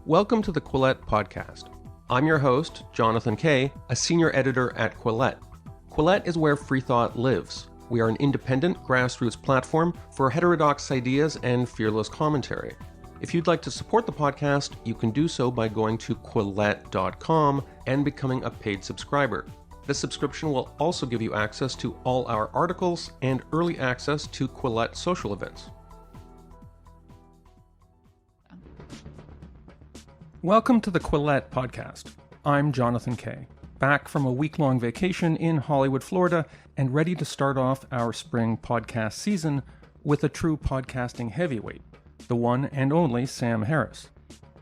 Welcome to the Quillette podcast. I'm your host, Jonathan Kay, a senior editor at Quillette. Quillette is where free thought lives. We are an independent grassroots platform for heterodox ideas and fearless commentary. If you'd like to support the podcast, you can do so by going to quillette.com and becoming a paid subscriber. This subscription will also give you access to all our articles and early access to Quillette social events. Welcome to the Quillette podcast. I'm Jonathan Kay, back from a week-long vacation in Hollywood, Florida, and ready to start off our spring podcast season with a true podcasting heavyweight, the one and only Sam Harris.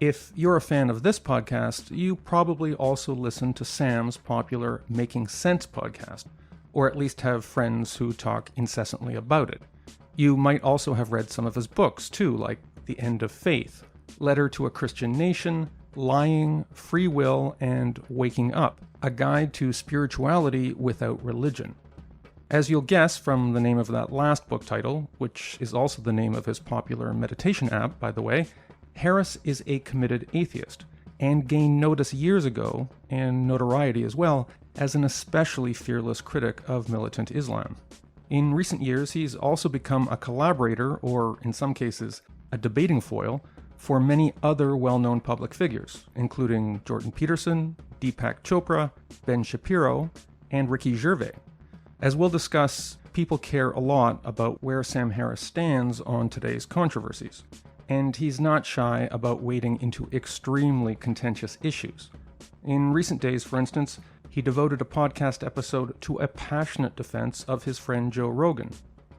If you're a fan of this podcast, you probably also listen to Sam's popular Making Sense podcast, or at least have friends who talk incessantly about it. You might also have read some of his books, too, like The End of Faith, Letter to a Christian Nation, Lying, Free Will, and Waking Up, a guide to spirituality without religion. As you'll guess from the name of that last book title, which is also the name of his popular meditation app, by the way, Harris is a committed atheist, and gained notice years ago, and notoriety as well, as an especially fearless critic of militant Islam. In recent years, he's also become a collaborator, or in some cases, a debating foil, for many other well-known public figures, including Jordan Peterson, Deepak Chopra, Ben Shapiro, and Ricky Gervais. As we'll discuss, people care a lot about where Sam Harris stands on today's controversies, and he's not shy about wading into extremely contentious issues. In recent days, for instance, he devoted a podcast episode to a passionate defense of his friend Joe Rogan.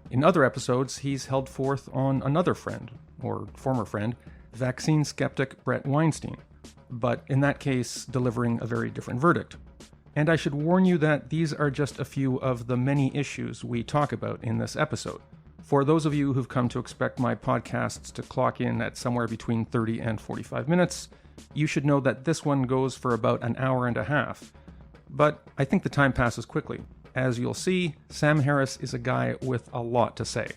In other episodes, he's held forth on another friend, or former friend, vaccine skeptic Brett Weinstein, but in that case, delivering a very different verdict. And I should warn you that these are just a few of the many issues we talk about in this episode. For those of you who've come to expect my podcasts to clock in at somewhere between 30 and 45 minutes, you should know that this one goes for about an hour and a half. But I think the time passes quickly. As you'll see, Sam Harris is a guy with a lot to say.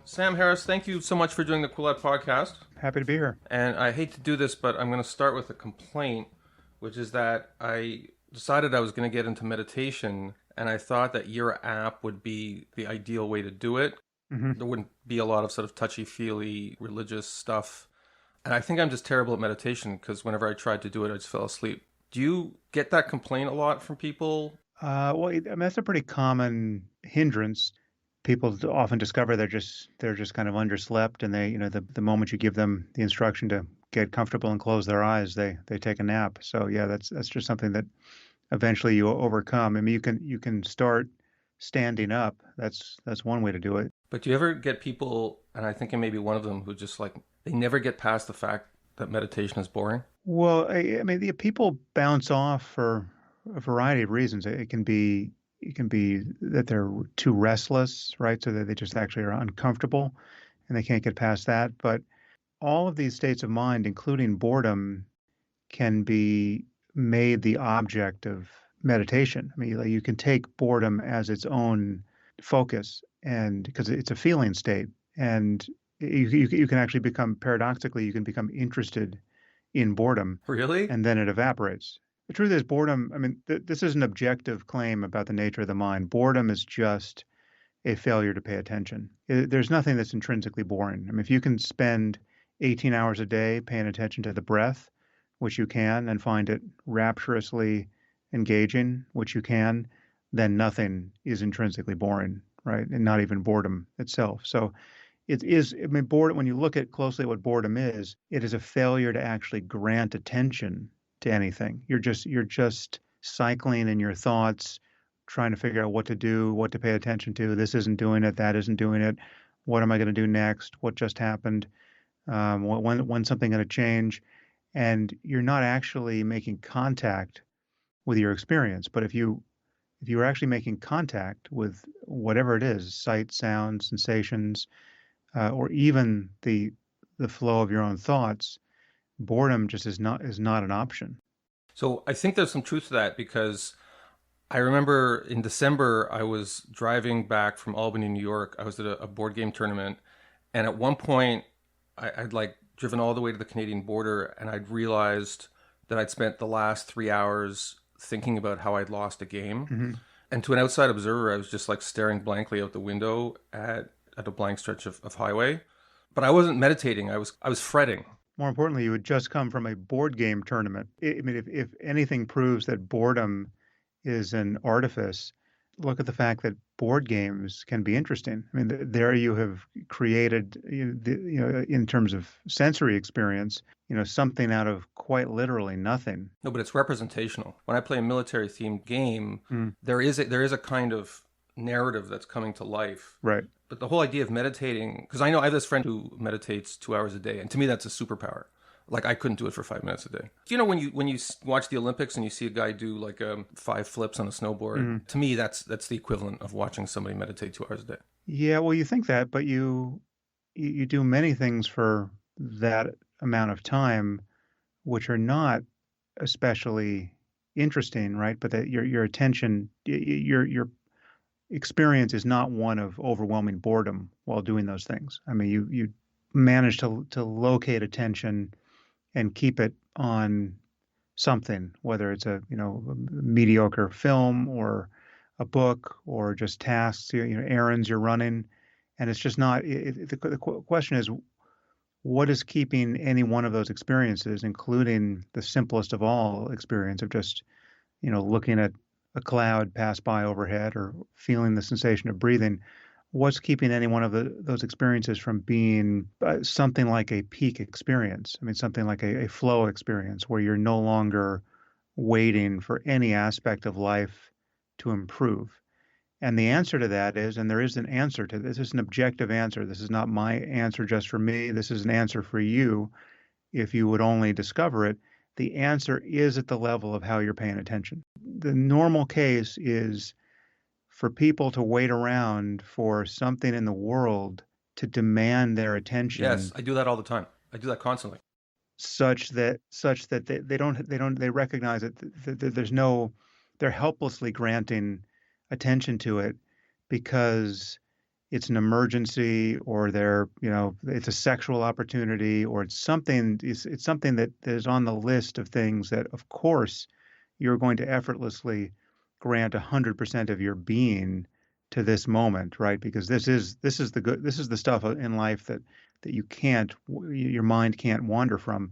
Sam Harris, thank you so much for doing the Quillette podcast. Happy to be here. And I hate to do this, but I'm going to start with a complaint, which is that I decided I was going to get into meditation, and I thought that your app would be the ideal way to do it. Mm-hmm. There wouldn't be a lot of sort of touchy-feely religious stuff. And I think I'm just terrible at meditation because whenever I tried to do it, I just fell asleep. Do you get that complaint a lot from people? Well, I mean, that's a pretty common hindrance. People often discover they're just kind of underslept, and they, the moment you give them the instruction to get comfortable and close their eyes, they take a nap. So yeah, that's just something that eventually you overcome. I mean, you can start standing up. That's one way to do it. But do you ever get people, and I think I may be one of them, who just they never get past the fact that meditation is boring? Well, I mean, the people bounce off for a variety of reasons. It can be that they're too restless, right? So that they just actually are uncomfortable and they can't get past that. But all of these states of mind, including boredom, can be made the object of meditation. I mean, you can take boredom as its own focus, and because it's a feeling state, and you can actually paradoxically, you can become interested in boredom. Really? And then it evaporates. The truth is, boredom, I mean, this is an objective claim about the nature of the mind. Boredom is just a failure to pay attention. There's nothing that's intrinsically boring. I mean, if you can spend 18 hours a day paying attention to the breath, which you can, and find it rapturously engaging, which you can, then nothing is intrinsically boring, right? And not even boredom itself. So it is, I mean, boredom, when you look at closely what boredom is, it is a failure to actually grant attention to anything. You're just cycling in your thoughts, trying to figure out what to do, what to pay attention to. This isn't doing it. That isn't doing it. What am I going to do next? What just happened? When's something going to change? And you're not actually making contact with your experience. But if you are actually making contact with whatever it is, sight, sound, sensations, or even the flow of your own thoughts, boredom just is not an option. So I think there's some truth to that, because I remember in December, I was driving back from Albany, New York. I was at a board game tournament. And at one point, I'd like driven all the way to the Canadian border, and I'd realized that I'd spent the last 3 hours thinking about how I'd lost a game. Hmm. And to an outside observer, I was just like staring blankly out the window at a blank stretch of highway. But I wasn't meditating. I was fretting. More importantly, you had just come from a board game tournament. I mean, if anything proves that boredom is an artifice, look at the fact that board games can be interesting. I mean, there you have created, in terms of sensory experience, something out of quite literally nothing. No, but it's representational. When I play a military themed game, Mm, there is a kind of narrative that's coming to life. right. But the whole idea of meditating, because I know I have this friend who meditates 2 hours a day, and to me that's a superpower. Like I couldn't do it for 5 minutes a day. Do you know when you watch the Olympics and you see a guy do like 5 flips on a snowboard? Mm. To me, that's the equivalent of watching somebody meditate 2 hours a day. Yeah, well, you think that, but you do many things for that amount of time, which are not especially interesting, right? But that your attention, your experience is not one of overwhelming boredom while doing those things. I mean, you manage to locate attention and keep it on something, whether it's a mediocre film or a book or just tasks, errands you're running, and it's just not. The question is, what is keeping any one of those experiences, including the simplest of all experience of just looking at a cloud pass by overhead or feeling the sensation of breathing, what's keeping any one of those experiences from being something like a peak experience? I mean, something like a flow experience where you're no longer waiting for any aspect of life to improve. And the answer to that is, and there is an answer to this, is an objective answer. This is not my answer just for me. This is an answer for you if you would only discover it. The answer is at the level of how you're paying attention. The normal case is for people to wait around for something in the world to demand their Yes, attention I do that all the time. I do that constantly. such that they recognize that there's no, they're helplessly granting attention to it because it's an emergency or it's a sexual opportunity or it's something that is on the list of things that of course you're going to effortlessly grant 100% of your being to this moment, right? Because this is the stuff in life that your mind can't wander from.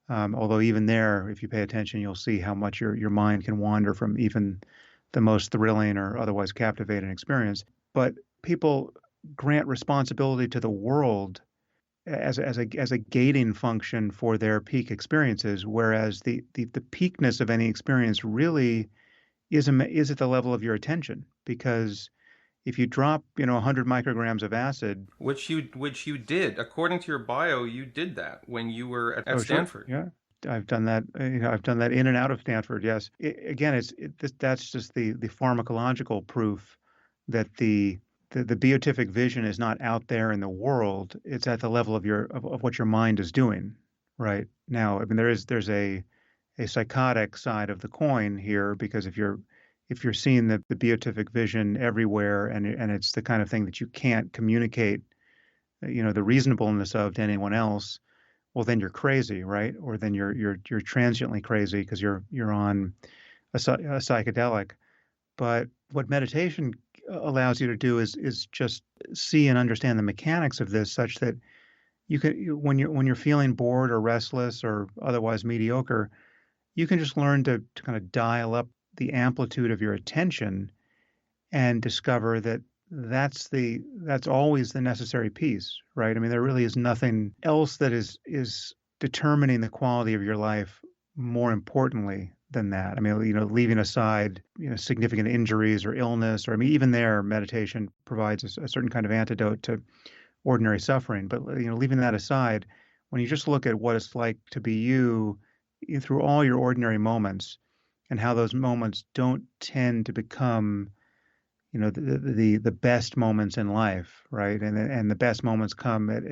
Although even there, if you pay attention, you'll see how much your mind can wander from even the most thrilling or otherwise captivating experience. But people grant responsibility to the world as a gating function for their peak experiences, whereas the peakness of any experience really is at the level of your attention. Because if you drop 100 micrograms of acid. Which you did, according to your bio, you did that when you were at Oh, sure. Stanford. Yeah. I've done that. I've done that in and out of Stanford. Yes. Again, that's just the pharmacological proof that the beatific vision is not out there in the world. It's at the level of what your mind is doing right now. I mean, there's a psychotic side of the coin here, because if you're seeing the beatific vision everywhere, and it's the kind of thing that you can't communicate, the reasonableness of to anyone else, well, then you're crazy, right? Or then you're transiently crazy because you're on a psychedelic. But what meditation allows you to do is just see and understand the mechanics of this, such that you can, when you're feeling bored or restless or otherwise mediocre, you can just learn to kind of dial up the amplitude of your attention and discover that that's always the necessary piece, right? I mean, there really is nothing else that is determining the quality of your life more importantly than that. I mean, leaving aside, significant injuries or illness, or I mean, even there, meditation provides a certain kind of antidote to ordinary suffering. But, leaving that aside, when you just look at what it's like to be you through all your ordinary moments, and how those moments don't tend to become the best moments in life, right? And the best moments come at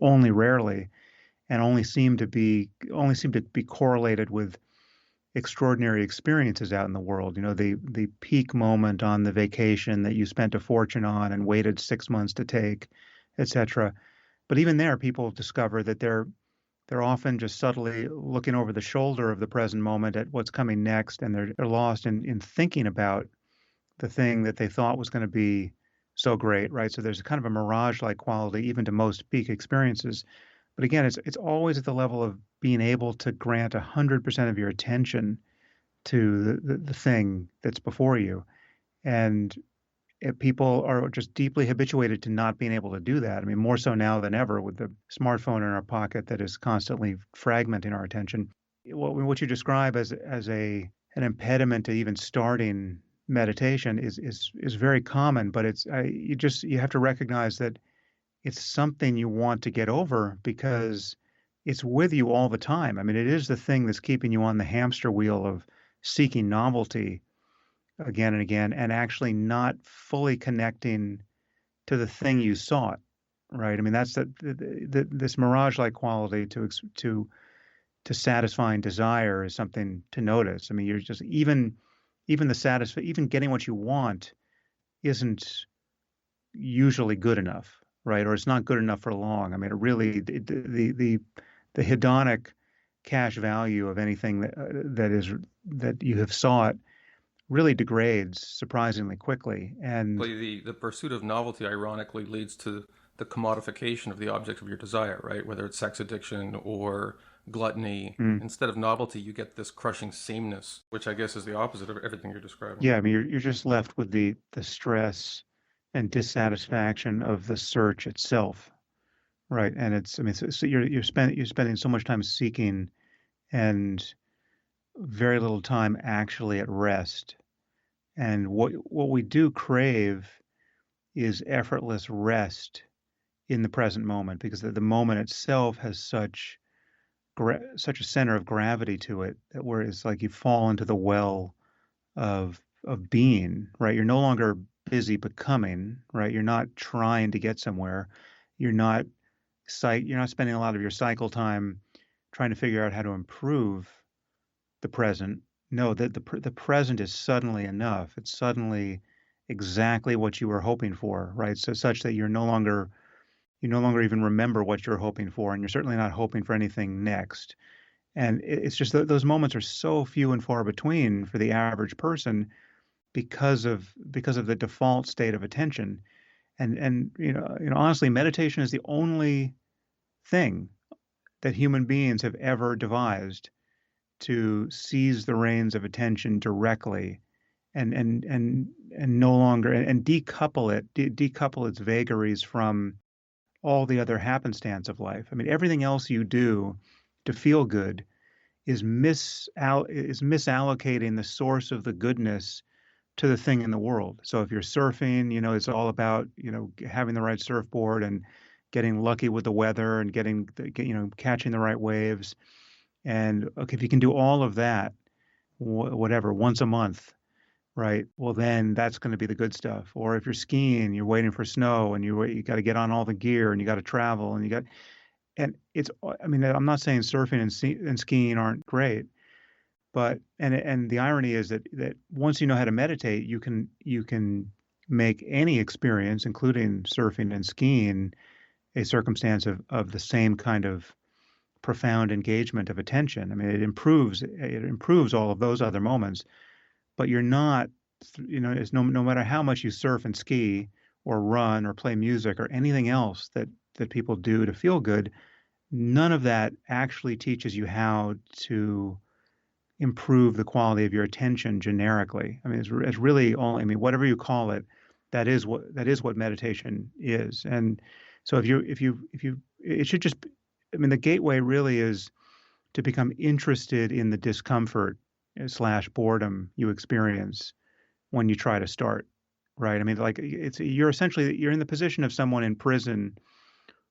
only rarely, and only seem to be correlated with extraordinary experiences out in the world. The peak moment on the vacation that you spent a fortune on and waited 6 months to take, etc. But even there, people discover that they're often just subtly looking over the shoulder of the present moment at what's coming next, and they're lost in thinking about the thing that they thought was going to be so great, right? So there's kind of a mirage-like quality even to most peak experiences. But again, it's always at the level of being able to grant 100% of your attention to the thing that's before you. And people are just deeply habituated to not being able to do that. I mean, more so now than ever with the smartphone in our pocket that is constantly fragmenting our attention. What you describe as an impediment to even starting meditation is very common, but you have to recognize that it's something you want to get over because it's with you all the time. I mean, it is the thing that's keeping you on the hamster wheel of seeking novelty again and again, and actually not fully connecting to the thing you sought, right? I mean, that's this mirage-like quality to satisfying desire is something to notice. I mean, you're just even getting what you want isn't usually good enough, right? Or it's not good enough for long. I mean, it really the hedonic cash value of anything that you have sought really degrades surprisingly quickly. And The pursuit of novelty, ironically, leads to the commodification of the object of your desire, right? Whether it's sex addiction or gluttony. mm, Instead of novelty, you get this crushing sameness, which I guess is the opposite of everything you're describing. yeah, I mean, you're just left with the stress and dissatisfaction of the search itself, right? And I mean, so you're spending so much time seeking and very little time actually at rest. And what we do crave is effortless rest in the present moment because the moment itself has such a center of gravity to it that where it's like you fall into the well of being, right? You're no longer busy becoming, right? You're not trying to get somewhere. You're not you're not spending a lot of your cycle time trying to figure out how to improve the present. No, the present is suddenly enough. It's suddenly exactly what you were hoping for, right? So such that you no longer even remember what you're hoping for, and you're certainly not hoping for anything next. And it's just that those moments are so few and far between for the average person because of the default state of attention. And honestly, meditation is the only thing that human beings have ever devised to seize the reins of attention directly and no longer and decouple its vagaries from all the other happenstance of life. I mean, everything else you do to feel good is misallocating the source of the goodness to the thing in the world. So if you're surfing, it's all about, having the right surfboard and getting lucky with the weather and catching the right waves. And okay, if you can do all of that, whatever, once a month, right? Well, then that's going to be the good stuff. Or if you're skiing, you're waiting for snow and you got to get on all the gear and you got to travel and I mean, I'm not saying surfing and skiing aren't great, but and the irony is that once you know how to meditate, you can make any experience, including surfing and skiing, a circumstance of the same kind of profound engagement of attention. I mean, it improves all of those other moments, but you're not, it's no matter how much you surf and ski or run or play music or anything else that people do to feel good, none of that actually teaches you how to improve the quality of your attention generically. I mean, it's really only, I mean, whatever you call it, that is what meditation is. And so it should just, I mean, the gateway really is to become interested in the discomfort slash boredom you experience when you try to start, right? I mean, like you're in the position of someone in prison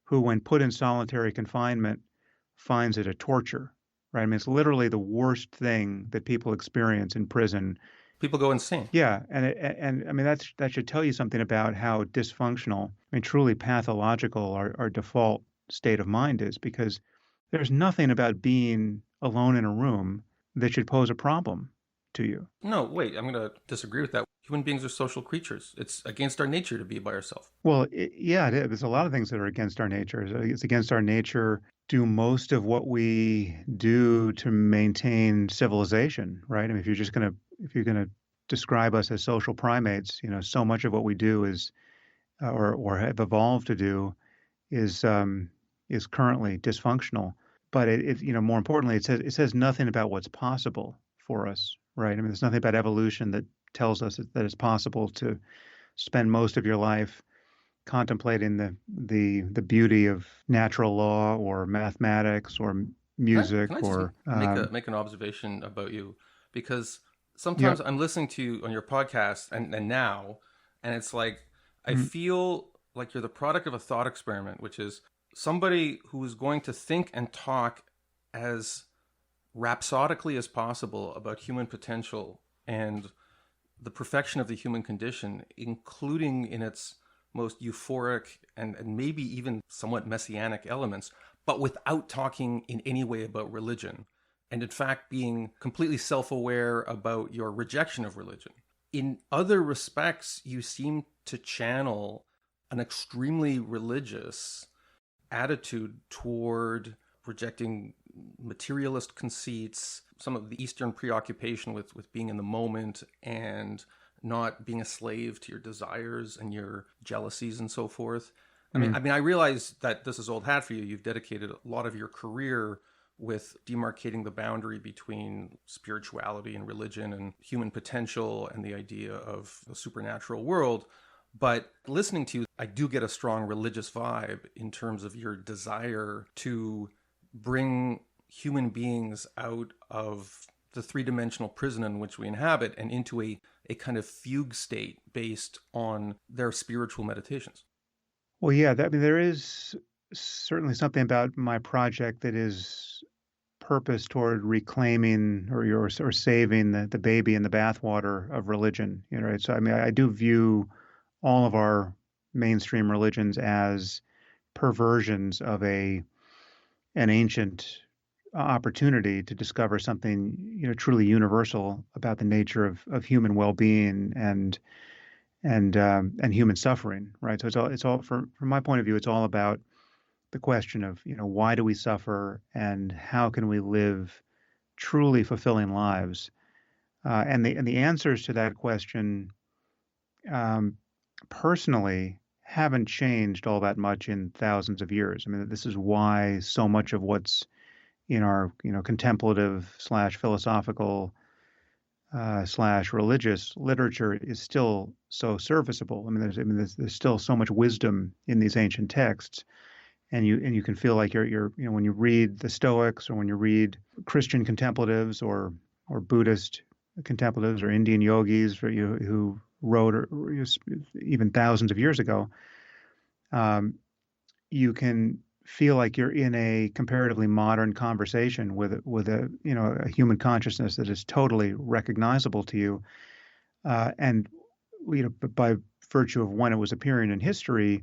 who, when put in solitary confinement, finds it a torture, right? I mean, it's literally the worst thing that people experience in prison. People go insane. Yeah, and I mean that should tell you something about how dysfunctional, I mean, truly pathological our default state of mind is, because there's nothing about being alone in a room that should pose a problem to you. No, wait, I'm going to disagree with that. Human beings are social creatures. It's against our nature to be by ourselves. Well, yeah, it is. There's a lot of things that are against our nature. It's against our nature. Do most of what we do to maintain civilization, right? I mean, if you're gonna describe us as social primates, so much of what we do is, or have evolved to do, is is currently dysfunctional. But more importantly, it says nothing about what's possible for us, right? I mean, there's nothing about evolution that tells us that it's possible to spend most of your life contemplating the beauty of natural law or mathematics or Can music I just or make an observation about you? Because yeah. sometimes I'm listening to you on your podcast and now, and it's like I Mm, feel like you're the product of a thought experiment, which is somebody who is going to think and talk as rhapsodically as possible about human potential and the perfection of the human condition, including in its most euphoric and maybe even somewhat messianic elements, but without talking in any way about religion. And in fact, being completely self aware about your rejection of religion. In other respects, you seem to channel an extremely religious attitude toward rejecting materialist conceits, some of the Eastern preoccupation with being in the moment and not being a slave to your desires and your jealousies and so forth. mm, I realize that this is old hat for you. You've dedicated a lot of your career with demarcating the boundary between spirituality and religion and human potential and the idea of a supernatural world. But listening to you, I do get a strong religious vibe in terms of your desire to bring human beings out of the three-dimensional prison in which we inhabit and into a kind of fugue state based on their spiritual meditations. well, yeah. I mean, there is certainly something about my project that is purpose toward reclaiming or saving the baby in the bathwater of religion. Right? So I mean, I do view all of our mainstream religions as perversions of an ancient opportunity to discover something truly universal about the nature of human well-being and human suffering, right? So it's all from my point of view, it's all about the question of why do we suffer and how can we live truly fulfilling lives, and the answers to that question, um, personally, haven't changed all that much in thousands of years. I mean, this is why so much of what's in our contemplative slash philosophical slash religious literature is still so serviceable. I mean, there's still so much wisdom in these ancient texts, and you can feel like you're when you read the Stoics or when you read Christian contemplatives or Buddhist contemplatives or Indian yogis who wrote even thousands of years ago, um, you can feel like you're in a comparatively modern conversation with a human consciousness that is totally recognizable to you, and by virtue of when it was appearing in history,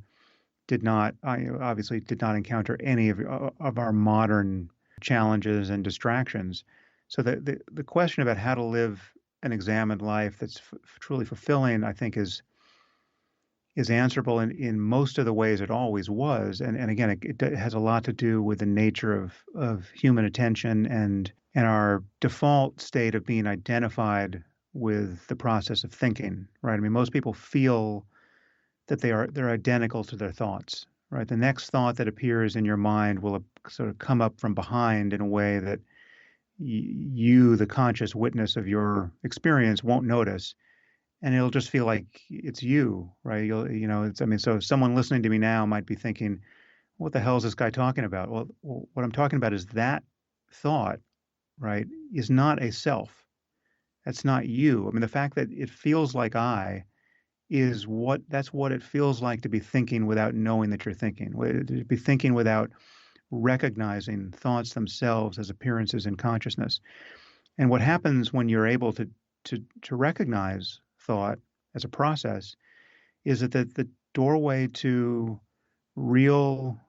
did not obviously did not encounter any of our modern challenges and distractions. So the question about how to live an examined life that's truly fulfilling, I think, is answerable in most of the ways it always was. And again, it has a lot to do with the nature of human attention and our default state of being identified with the process of thinking, right? I mean, most people feel that they're identical to their thoughts, right? The next thought that appears in your mind will sort of come up from behind in a way that you, the conscious witness of your experience, won't notice, and it'll just feel like it's you, right? It's, I mean, so someone listening to me now might be thinking, what the hell is this guy talking about? Well, what I'm talking about is that thought, right, is not a self. That's not you. I mean, the fact that it feels like that's what it feels like to be thinking without knowing that you're thinking, to be thinking without recognizing thoughts themselves as appearances in consciousness. And what happens when you're able to recognize thought as a process is that the doorway to real,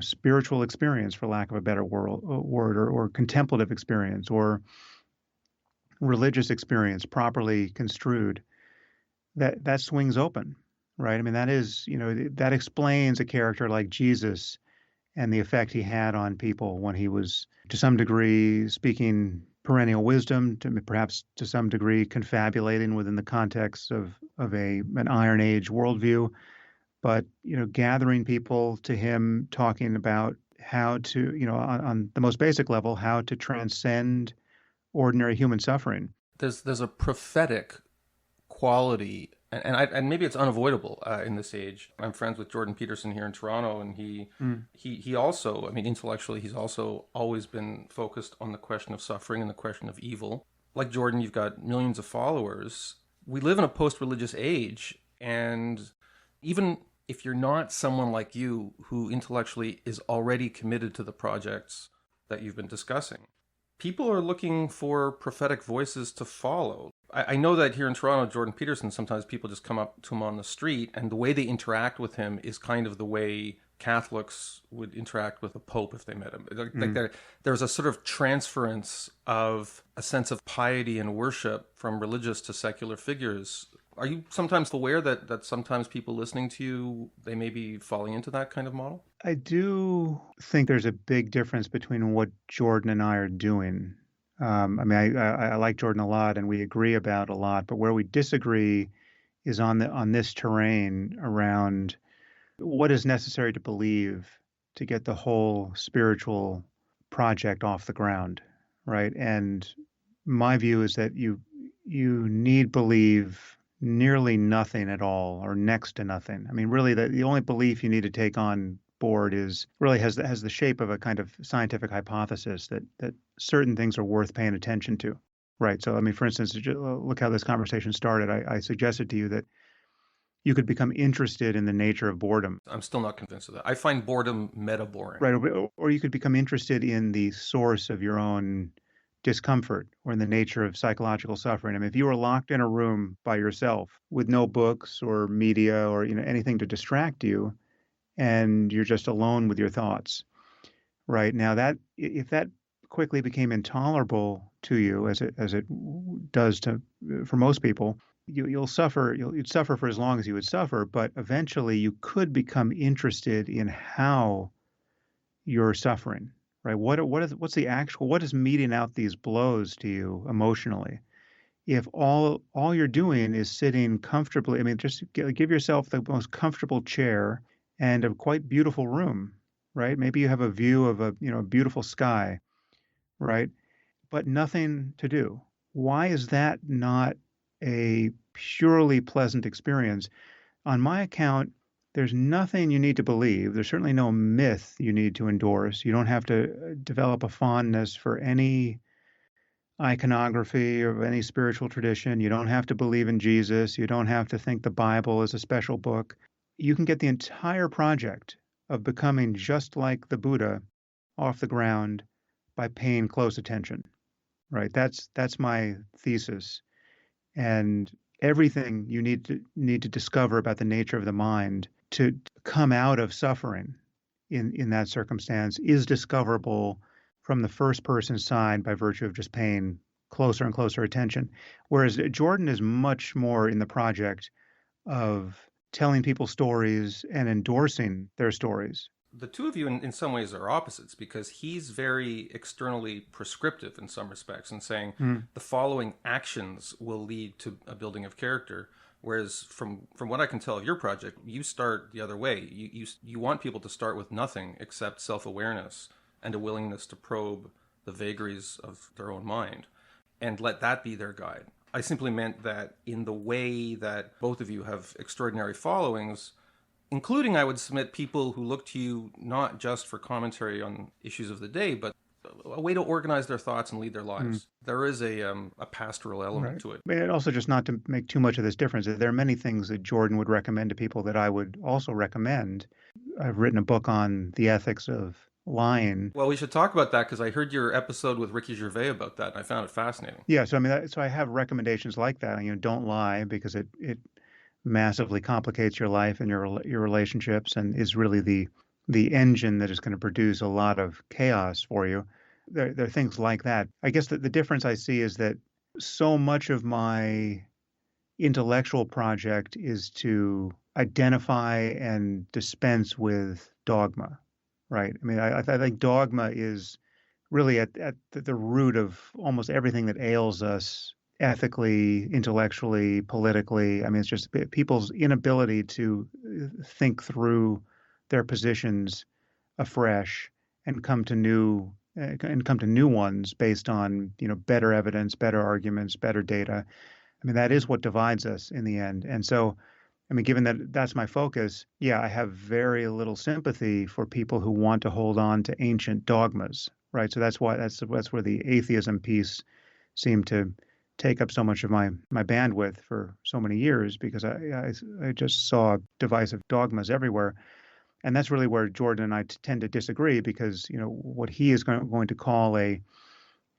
spiritual experience, for lack of a better word, or contemplative experience, or religious experience, properly construed, that swings open, right? I mean, that is, that explains a character like Jesus and the effect he had on people when he was, to some degree, speaking perennial wisdom, perhaps to some degree confabulating within the context of an Iron Age worldview, but gathering people to him, talking about how to, on the most basic level, how to transcend ordinary human suffering. There's a prophetic quality, and maybe it's unavoidable in this age. I'm friends with Jordan Peterson here in Toronto, and he also, I mean, intellectually, he's also always been focused on the question of suffering and the question of evil. Like Jordan, you've got millions of followers. We live in a post-religious age, and even if you're not someone like you who intellectually is already committed to the projects that you've been discussing, people are looking for prophetic voices to follow. I know that here in Toronto, Jordan Peterson, sometimes people just come up to him on the street, and the way they interact with him is kind of the way Catholics would interact with the Pope if they met him. Like there's a sort of transference of a sense of piety and worship from religious to secular figures. Are you sometimes aware that sometimes people listening to you, they may be falling into that kind of model? I do think there's a big difference between what Jordan and I are doing. I mean, I like Jordan a lot, and we agree about a lot. But where we disagree is on this terrain around what is necessary to believe to get the whole spiritual project off the ground, right? And my view is that you need believe nearly nothing at all, or next to nothing. I mean, really, the only belief you need to take on board is really has the shape of a kind of scientific hypothesis that certain things are worth paying attention to, right? So, I mean, for instance, look how this conversation started. I suggested to you that you could become interested in the nature of boredom, I'm still not convinced of that. I find boredom meta boring. right? Or you could become interested in the source of your own discomfort or in the nature of psychological suffering. I mean, if you were locked in a room by yourself with no books or media or anything to distract you, and you're just alone with your thoughts, right? Now that if that quickly became intolerable to you, as it does to for most people, you'd suffer for as long as you would suffer, but eventually you could become interested in how you're suffering, right? What is meting out these blows to you emotionally? If all you're doing is sitting comfortably, I mean, just give yourself the most comfortable chair and a quite beautiful room, right? Maybe you have a view of a beautiful sky, right? But nothing to do. Why is that not a purely pleasant experience? On my account, there's nothing you need to believe. There's certainly no myth you need to endorse. You don't have to develop a fondness for any iconography of any spiritual tradition. You don't have to believe in Jesus. You don't have to think the Bible is a special book. You can get the entire project of becoming just like the Buddha off the ground by paying close attention, right? That's my thesis. And everything you need to discover about the nature of the mind to come out of suffering in that circumstance is discoverable from the first person side by virtue of just paying closer and closer attention. Whereas Jordan is much more in the project of telling people stories and endorsing their stories. The two of you, in some ways, are opposites because he's very externally prescriptive in some respects and saying the following actions will lead to a building of character. Whereas from what I can tell of your project, you start the other way. You want people to start with nothing except self-awareness and a willingness to probe the vagaries of their own mind and let that be their guide. I simply meant that in the way that both of you have extraordinary followings, including, I would submit, people who look to you not just for commentary on issues of the day, but a way to organize their thoughts and lead their lives. There is a pastoral element to it. I mean, also, just not to make too much of this difference, there are many things that Jordan would recommend to people that I would also recommend. I've written a book on the ethics of lying. Well, we should talk about that because I heard your episode with Ricky Gervais about that, and I found it fascinating. Yeah, so I mean, so I have recommendations like that. Don't lie because it massively complicates your life and your relationships, and is really the engine that is going to produce a lot of chaos for you. There are things like that. I guess that the difference I see is that so much of my intellectual project is to identify and dispense with dogma, right? I mean, I think dogma is really at the root of almost everything that ails us ethically, intellectually, politically. I mean, it's just people's inability to think through their positions afresh and come to new ones based on better evidence, better arguments, better data. I mean, that is what divides us in the end. And so, I mean, given that that's my focus, yeah, I have very little sympathy for people who want to hold on to ancient dogmas, right? So that's where the atheism piece seemed to take up so much of my bandwidth for so many years, because I just saw divisive dogmas everywhere. And that's really where Jordan and I tend to disagree, because what he is going to call a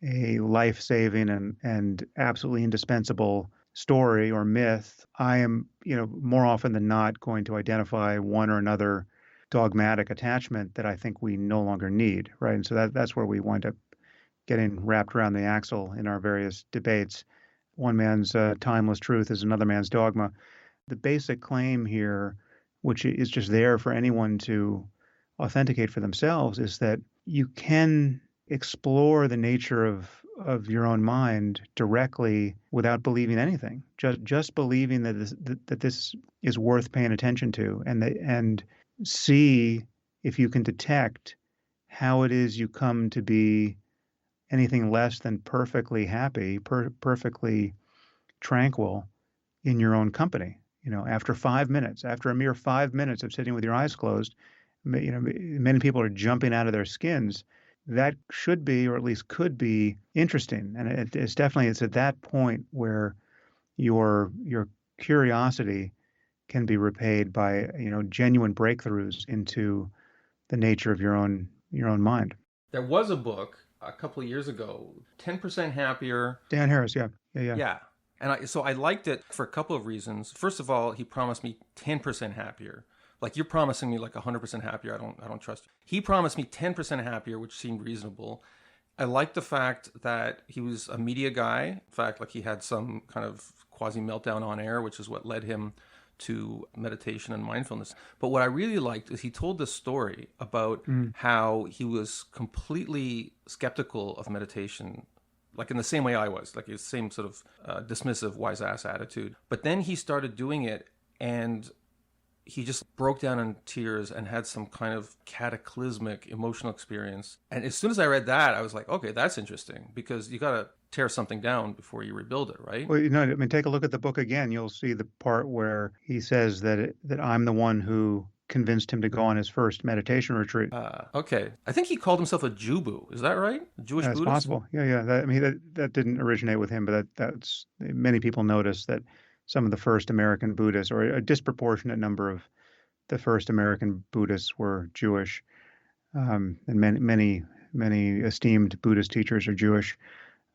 life-saving and absolutely indispensable story or myth, I am, more often than not going to identify one or another dogmatic attachment that I think we no longer need, right? And so that's where we wind up getting wrapped around the axle in our various debates. One man's timeless truth is another man's dogma. The basic claim here, which is just there for anyone to authenticate for themselves, is that you can explore the nature of your own mind directly without believing anything. Just believing that this is worth paying attention to, and see if you can detect how it is you come to be anything less than perfectly happy, perfectly tranquil in your own company. After 5 minutes, after a mere 5 minutes of sitting with your eyes closed, many people are jumping out of their skins. That should be, or at least could be, interesting. And it's at that point where your curiosity can be repaid by, genuine breakthroughs into the nature of your own mind. There was a book a couple of years ago, 10% Happier. Dan Harris, yeah. Yeah. Yeah. And so I liked it for a couple of reasons. First of all, he promised me 10% happier. Like, you're promising me like 100% happier. I don't trust you. He promised me 10% happier, which seemed reasonable. I liked the fact that he was a media guy. In fact, like, he had some kind of quasi meltdown on air, which is what led him to meditation and mindfulness. But what I really liked is he told this story about how he was completely skeptical of meditation, like in the same way I was, like his same sort of dismissive wise ass attitude. But then he started doing it, and he just broke down in tears and had some kind of cataclysmic emotional experience. And as soon as I read that, I was like, okay, that's interesting, because you got to tear something down before you rebuild it, right? Well, I mean, take a look at the book again. You'll see the part where he says that I'm the one who convinced him to go on his first meditation retreat. Okay. I think he called himself a Jubu. Is that right? A Jewish That's Buddhist? possible. Yeah. That didn't originate with him, but that's many people notice that some of the first American Buddhists, or a disproportionate number of the first American Buddhists, were Jewish, and many esteemed Buddhist teachers are Jewish.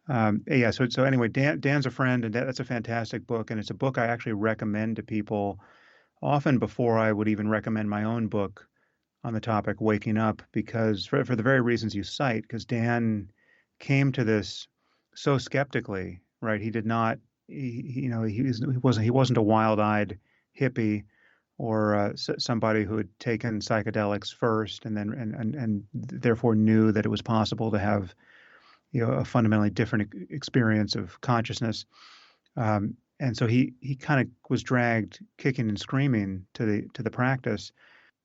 Yeah. So anyway, Dan's a friend, and that's a fantastic book, and it's a book I actually recommend to people often before I would even recommend my own book on the topic, Waking Up, because for the very reasons you cite, because Dan came to this so skeptically, right? He did not, he wasn't a wild-eyed hippie, or somebody who had taken psychedelics first and then and therefore knew that it was possible to have a fundamentally different experience of consciousness. And so he kind of was dragged kicking and screaming to the practice.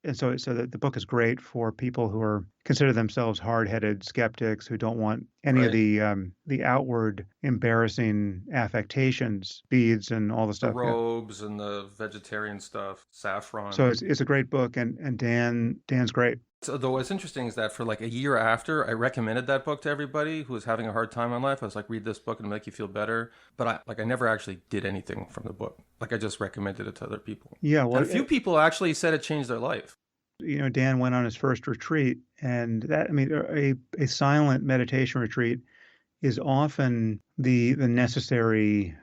And so the book is great for people who consider themselves hard-headed skeptics, who don't want any of the outward embarrassing affectations, beads and all the stuff. The robes and the vegetarian stuff, saffron. So it's a great book, and Dan's great. So though what's interesting is that for like a year after I recommended that book to everybody who was having a hard time in life, I was like, read this book and it'll make you feel better. But I never actually did anything from the book. Like, I just recommended it to other people. Yeah, well, and a few people actually said it changed their life. Dan went on his first retreat, and a silent meditation retreat is often the necessary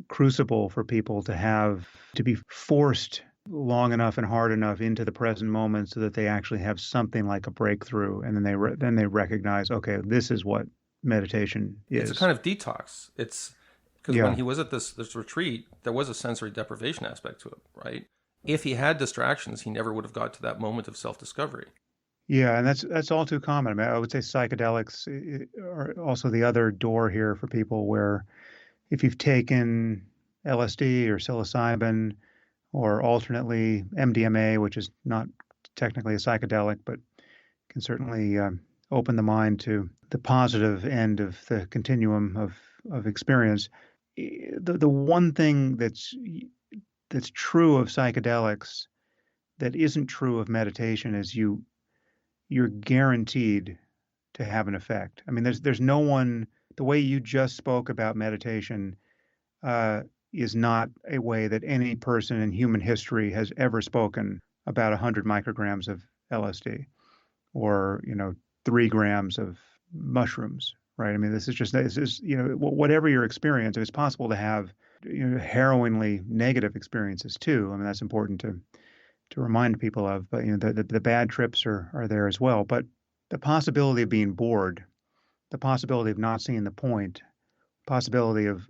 crucible for people to be forced long enough and hard enough into the present moment so that they actually have something like a breakthrough, and then they recognize, okay, this is what meditation is. It's a kind of detox. It's Because when he was at this retreat, there was a sensory deprivation aspect to it, right? If he had distractions, he never would have got to that moment of self-discovery. Yeah, and that's all too common. I mean, I would say psychedelics are also the other door here for people where if you've taken LSD or psilocybin or alternately MDMA, which is not technically a psychedelic, but can certainly open the mind to the positive end of the continuum of experience. The one thing that's true of psychedelics that isn't true of meditation is you're guaranteed to have an effect. I mean, there's no one. The way you just spoke about meditation is not a way that any person in human history has ever spoken about 100 micrograms of LSD or 3 grams of mushrooms, right? I mean, this is whatever your experience. It's possible to have harrowingly negative experiences too. I mean, that's important to remind people of. But the bad trips are there as well. But the possibility of being bored, the possibility of not seeing the point, possibility of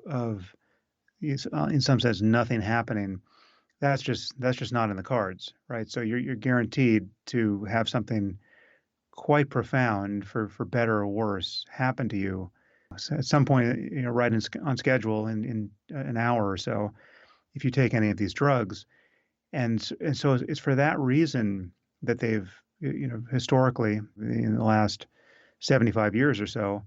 in some sense nothing happening, that's just not in the cards, right? So you're guaranteed to have something quite profound, for better or worse, happen to you at some point, right on schedule in an hour or so, if you take any of these drugs. And so it's for that reason that they've, historically in the last 75 years or so,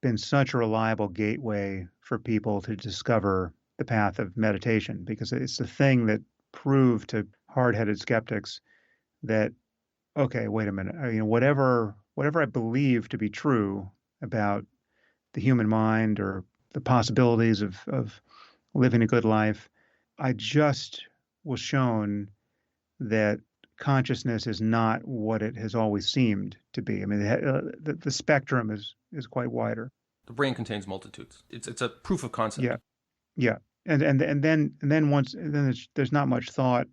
been such a reliable gateway for people to discover the path of meditation, because it's the thing that proved to hard-headed skeptics that, okay, wait a minute, whatever I believe to be true about the human mind or the possibilities of living a good life, I just was shown that consciousness is not what it has always seemed to be. I mean, the spectrum is quite wider. The brain contains multitudes. It's a proof of concept. Yeah, and then there's not much thought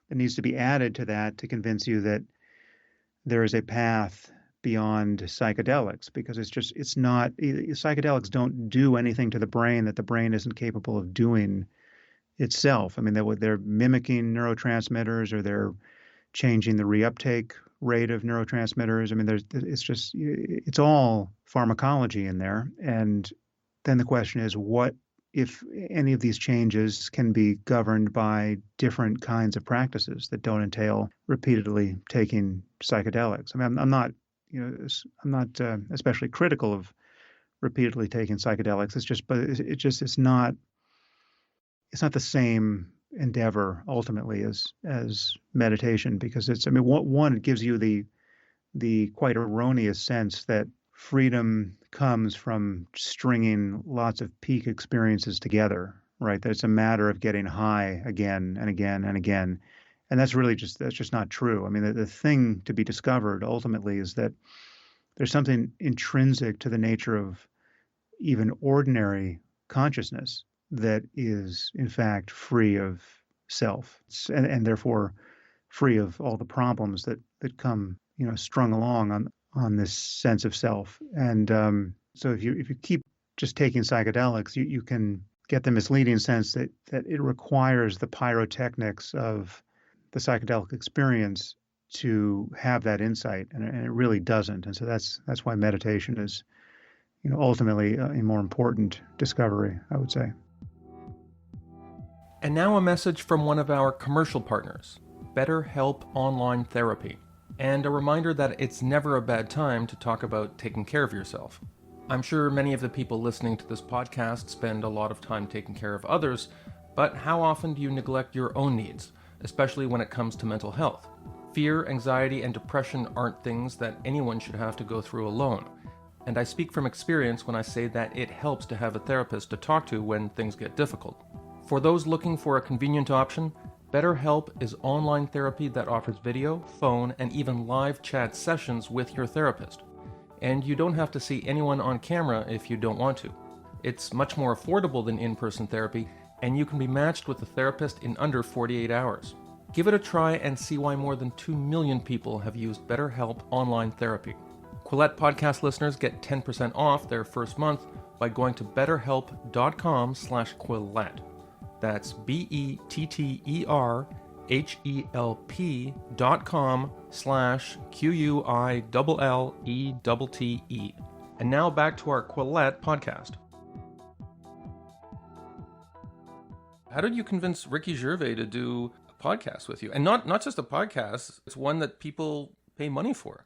that needs to be added to that to convince you that there is a path beyond psychedelics, because it's not, psychedelics don't do anything to the brain that the brain isn't capable of doing itself. I mean, they're mimicking neurotransmitters, or they're changing the reuptake rate of neurotransmitters. I mean, it's all pharmacology in there. And then the question is, what if any of these changes can be governed by different kinds of practices that don't entail repeatedly taking psychedelics? I mean, I'm not especially critical of repeatedly taking psychedelics. It's not the same endeavor ultimately as meditation, because it gives you the quite erroneous sense that freedom comes from stringing lots of peak experiences together, right? That it's a matter of getting high again and again and again. And that's just not true. I mean, the thing to be discovered ultimately is that there's something intrinsic to the nature of even ordinary consciousness that is, in fact, free of self, and therefore free of all the problems that come, strung along on this sense of self. And so if you keep just taking psychedelics, you can get the misleading sense that it requires the pyrotechnics of the psychedelic experience to have that insight, and it really doesn't. And so that's why meditation is, ultimately a more important discovery, I would say. And now a message from one of our commercial partners, BetterHelp Online Therapy, and a reminder that it's never a bad time to talk about taking care of yourself. I'm sure many of the people listening to this podcast spend a lot of time taking care of others, but how often do you neglect your own needs, especially when it comes to mental health? Fear, anxiety, and depression aren't things that anyone should have to go through alone. And I speak from experience when I say that it helps to have a therapist to talk to when things get difficult. For those looking for a convenient option, BetterHelp is online therapy that offers video, phone, and even live chat sessions with your therapist. And you don't have to see anyone on camera if you don't want to. It's much more affordable than in-person therapy, and you can be matched with a therapist in under 48 hours. Give it a try and see why more than 2 million people have used BetterHelp online therapy. Quillette podcast listeners get 10% off their first month by going to betterhelp.com/Quillette. That's BETTERHELP.com/QUILLETTE. And now back to our Quillette podcast. How did you convince Ricky Gervais to do a podcast with you? And not just a podcast, it's one that people pay money for.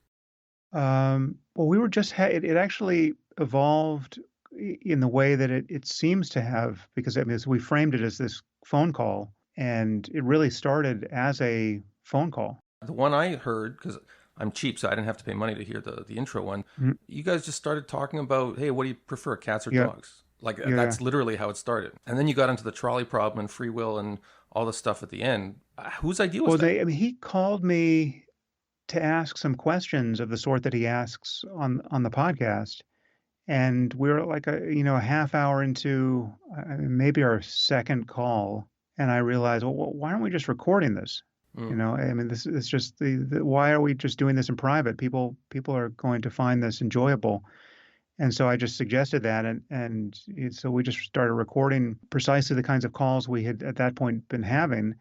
Well, we were just, it actually evolved in the way that it seems to have, because I mean, we framed it as this phone call, and it really started as a phone call. The one I heard, because I'm cheap, so I didn't have to pay money to hear the intro one. Mhm. You guys just started talking about, hey, what do you prefer, cats or Yeah. dogs? Like, Yeah. that's literally how it started. And then you got into the trolley problem and free will and all the stuff at the end. Whose idea was Well, that? I mean, he called me to ask some questions of the sort that he asks on the podcast, and we were like a half hour into maybe our second call, and I realized, well, why aren't we just recording this? I mean, this is just why are we just doing this in private? People are going to find this enjoyable. And so I just suggested that, so we just started recording precisely the kinds of calls we had at that point been having.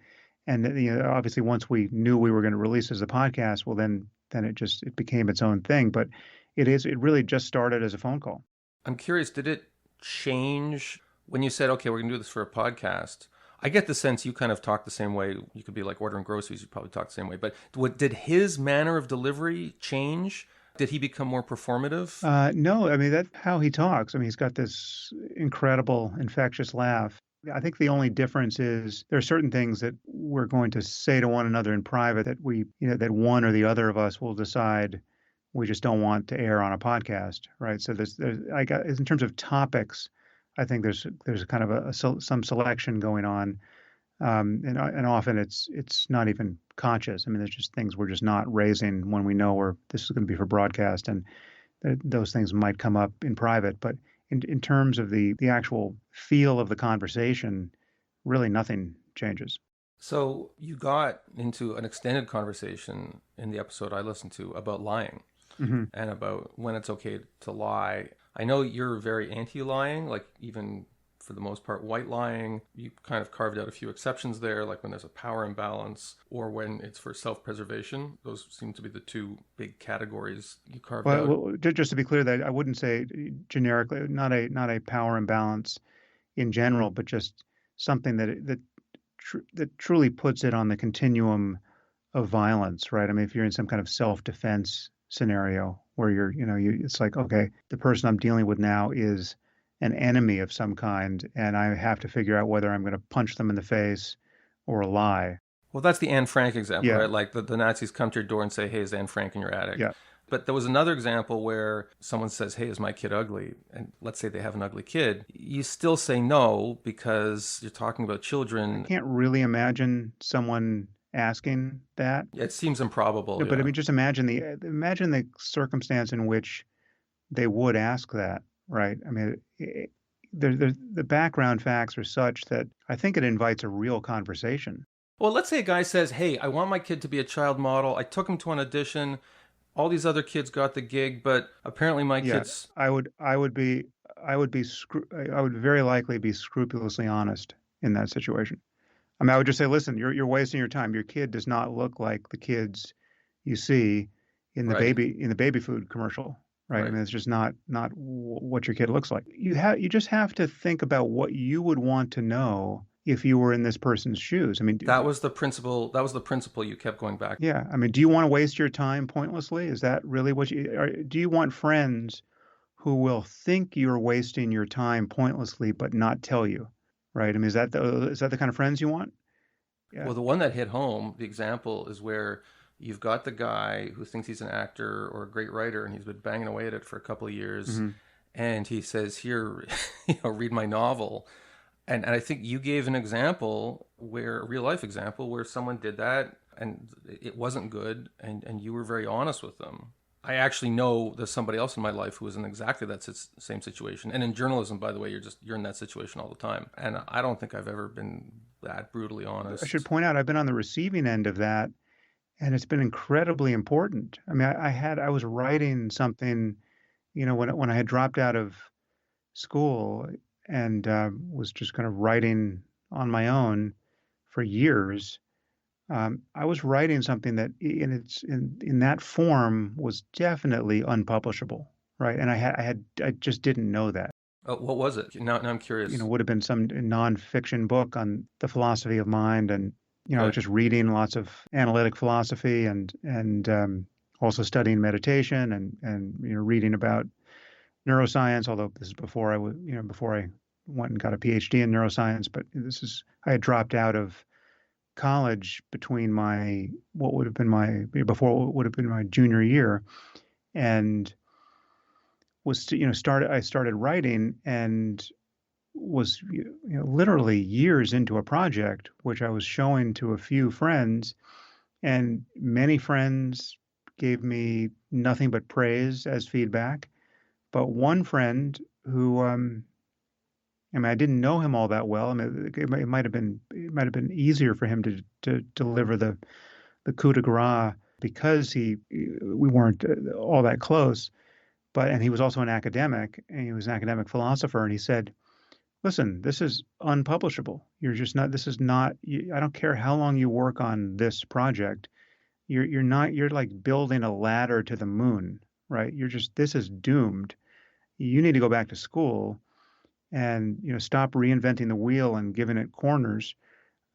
And obviously, once we knew we were going to release as a podcast, well, then it became its own thing. But it really just started as a phone call. I'm curious, did it change when you said, okay, we're going to do this for a podcast? I get the sense you kind of talk the same way. You could be like ordering groceries, you probably talk the same way. But did his manner of delivery change? Did he become more performative? No, I mean, that's how he talks. I mean, he's got this incredible, infectious laugh. I think the only difference is there are certain things that we're going to say to one another in private that that one or the other of us will decide we just don't want to air on a podcast, right? So in terms of topics, I think there's kind of some selection going on. And often it's not even conscious. I mean, there's just things we're just not raising when we know this is going to be for broadcast, and those things might come up in private. But in terms of the actual feel of the conversation, really nothing changes. So you got into an extended conversation in the episode I listened to about lying and about when it's okay to lie. I know you're very anti-lying, like even for the most part, white lying. You kind of carved out a few exceptions there, like when there's a power imbalance or when it's for self-preservation. Those seem to be the two big categories you carved out. Well, just to be clear, that I wouldn't say generically, not a power imbalance in general, but just something that truly puts it on the continuum of violence, right? I mean, if you're in some kind of self-defense scenario where it's like, okay, the person I'm dealing with now is an enemy of some kind, and I have to figure out whether I'm going to punch them in the face or lie. Well, that's the Anne Frank example, Yeah. right? Like the Nazis come to your door and say, hey, is Anne Frank in your attic? Yeah. But there was another example where someone says, hey, is my kid ugly? And let's say they have an ugly kid. You still say no because you're talking about children. I can't really imagine someone asking that. It seems improbable. No, but I mean, just imagine the circumstance in which they would ask that, right? I mean, the background facts are such that I think it invites a real conversation. Well, let's say a guy says, hey, I want my kid to be a child model. I took him to an audition. All these other kids got the gig, but apparently my kids. I would very likely be scrupulously honest in that situation. I mean, I would just say, listen, you're wasting your time. Your kid does not look like the kids you see in the baby food commercial, right? I mean, it's just not what your kid looks like. You just have to think about what you would want to know if you were in this person's shoes. I mean, that was the principle you kept going back. Yeah. I mean, do you want to waste your time pointlessly? Is that really what do you want friends who will think you're wasting your time pointlessly but not tell you, right? I mean, is that the kind of friends you want? Yeah. Well, the one that hit home, the example is where you've got the guy who thinks he's an actor or a great writer, and he's been banging away at it for a couple of years, and he says, here, read my novel. And I think you gave an example a real life example where someone did that and it wasn't good, and you were very honest with them. I actually know there's somebody else in my life who was in exactly that same situation. And in journalism, by the way, you're in that situation all the time. And I don't think I've ever been that brutally honest. I should point out, I've been on the receiving end of that, and it's been incredibly important. I mean, I was writing something, when I had dropped out of school and was just kind of writing on my own for years. I was writing something that in that form was definitely unpublishable, right? And I just didn't know that. What was it? Now I'm curious. Would have been some nonfiction book on the philosophy of mind, and I was Okay. just reading lots of analytic philosophy and also studying meditation and reading about neuroscience. Although this is before before I went and got a PhD in neuroscience, but I had dropped out of college between my what would have been my before what would have been my junior year, and I started writing and was literally years into a project which I was showing to a few friends, and many friends gave me nothing but praise as feedback. But one friend who I mean, I didn't know him all that well. I mean, it might have been easier for him to deliver the coup de grace because we weren't all that close. And he was also an academic, and he was an academic philosopher, and he said, "Listen, this is unpublishable. You're just not. This is not. I don't care how long you work on this project. You're not. You're like building a ladder to the moon, right? This is doomed. You need to go back to school and stop reinventing the wheel and giving it corners.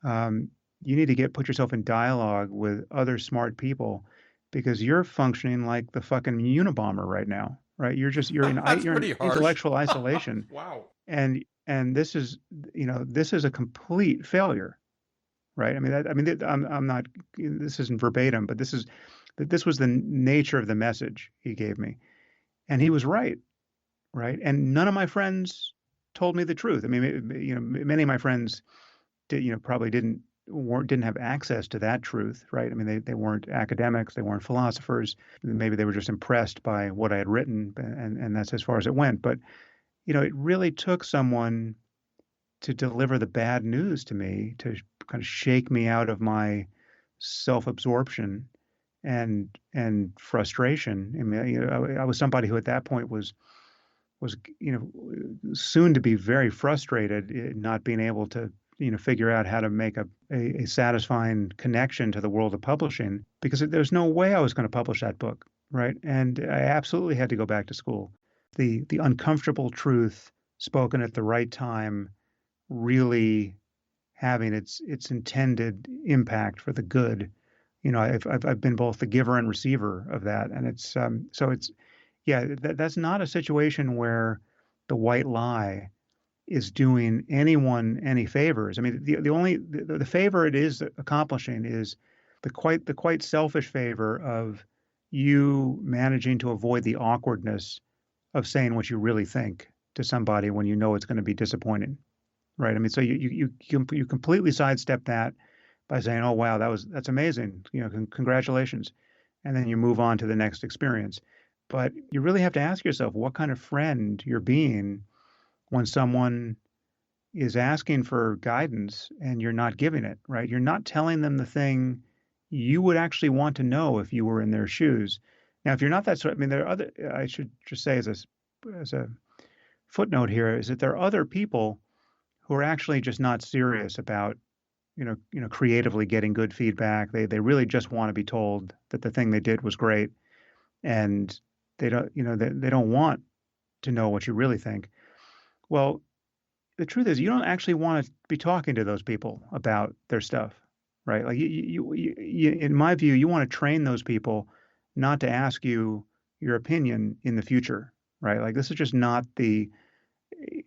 Um, you need to put yourself in dialogue with other smart people because you're functioning like the fucking Unabomber right now, right? That's You're in pretty harsh. intellectual isolation, Wow. and this is a complete failure, right? I'm not, this isn't verbatim, but this was the nature of the message he gave me, and he was right, right? And none of my friends told me the truth. I mean, many of my friends probably didn't have access to that truth, right? I mean, they weren't academics, they weren't philosophers. Maybe they were just impressed by what I had written, and that's as far as it went. But it really took someone to deliver the bad news to me to kind of shake me out of my self-absorption and frustration. I mean, I was somebody who at that point was soon to be very frustrated, not being able to figure out how to make a satisfying connection to the world of publishing, because there's no way I was going to publish that book, right? And I absolutely had to go back to school. The uncomfortable truth spoken at the right time really having its intended impact for the good. I've been both the giver and receiver of that, and it's yeah, that's not a situation where the white lie is doing anyone any favors. I mean, the favor it is accomplishing is the quite selfish favor of you managing to avoid the awkwardness of saying what you really think to somebody when you know it's going to be disappointing, right? I mean, so you completely sidestep that by saying, "Oh, wow, that's amazing. Congratulations," and then you move on to the next experience. But you really have to ask yourself what kind of friend you're being when someone is asking for guidance and you're not giving it, right? You're not telling them the thing you would actually want to know if you were in their shoes. Now, if you're not that sort, I mean, there are other. I should just say as a footnote here is that there are other people who are actually just not serious about creatively getting good feedback. They really just want to be told that the thing they did was great, and they don't want to know what you really think. Well, the truth is you don't actually want to be talking to those people about their stuff, right? Like in my view, you want to train those people not to ask you your opinion in the future, right? Like this is just not the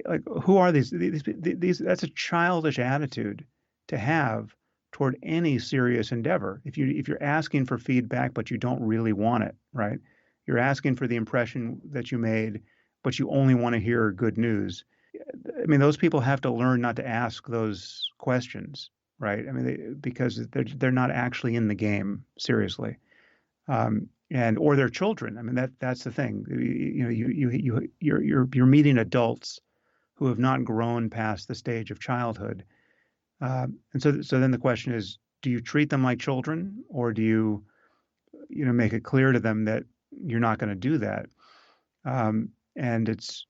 like who are these that's a childish attitude to have toward any serious endeavor. If you're asking for feedback but you don't really want it, right? You're asking for the impression that you made, but you only want to hear good news. I mean, those people have to learn not to ask those questions, right? I mean, because they're not actually in the game seriously, and or their children. I mean, that's the thing. You're meeting adults who have not grown past the stage of childhood, and so then the question is, do you treat them like children, or do you make it clear to them that you're not going to do that? And it's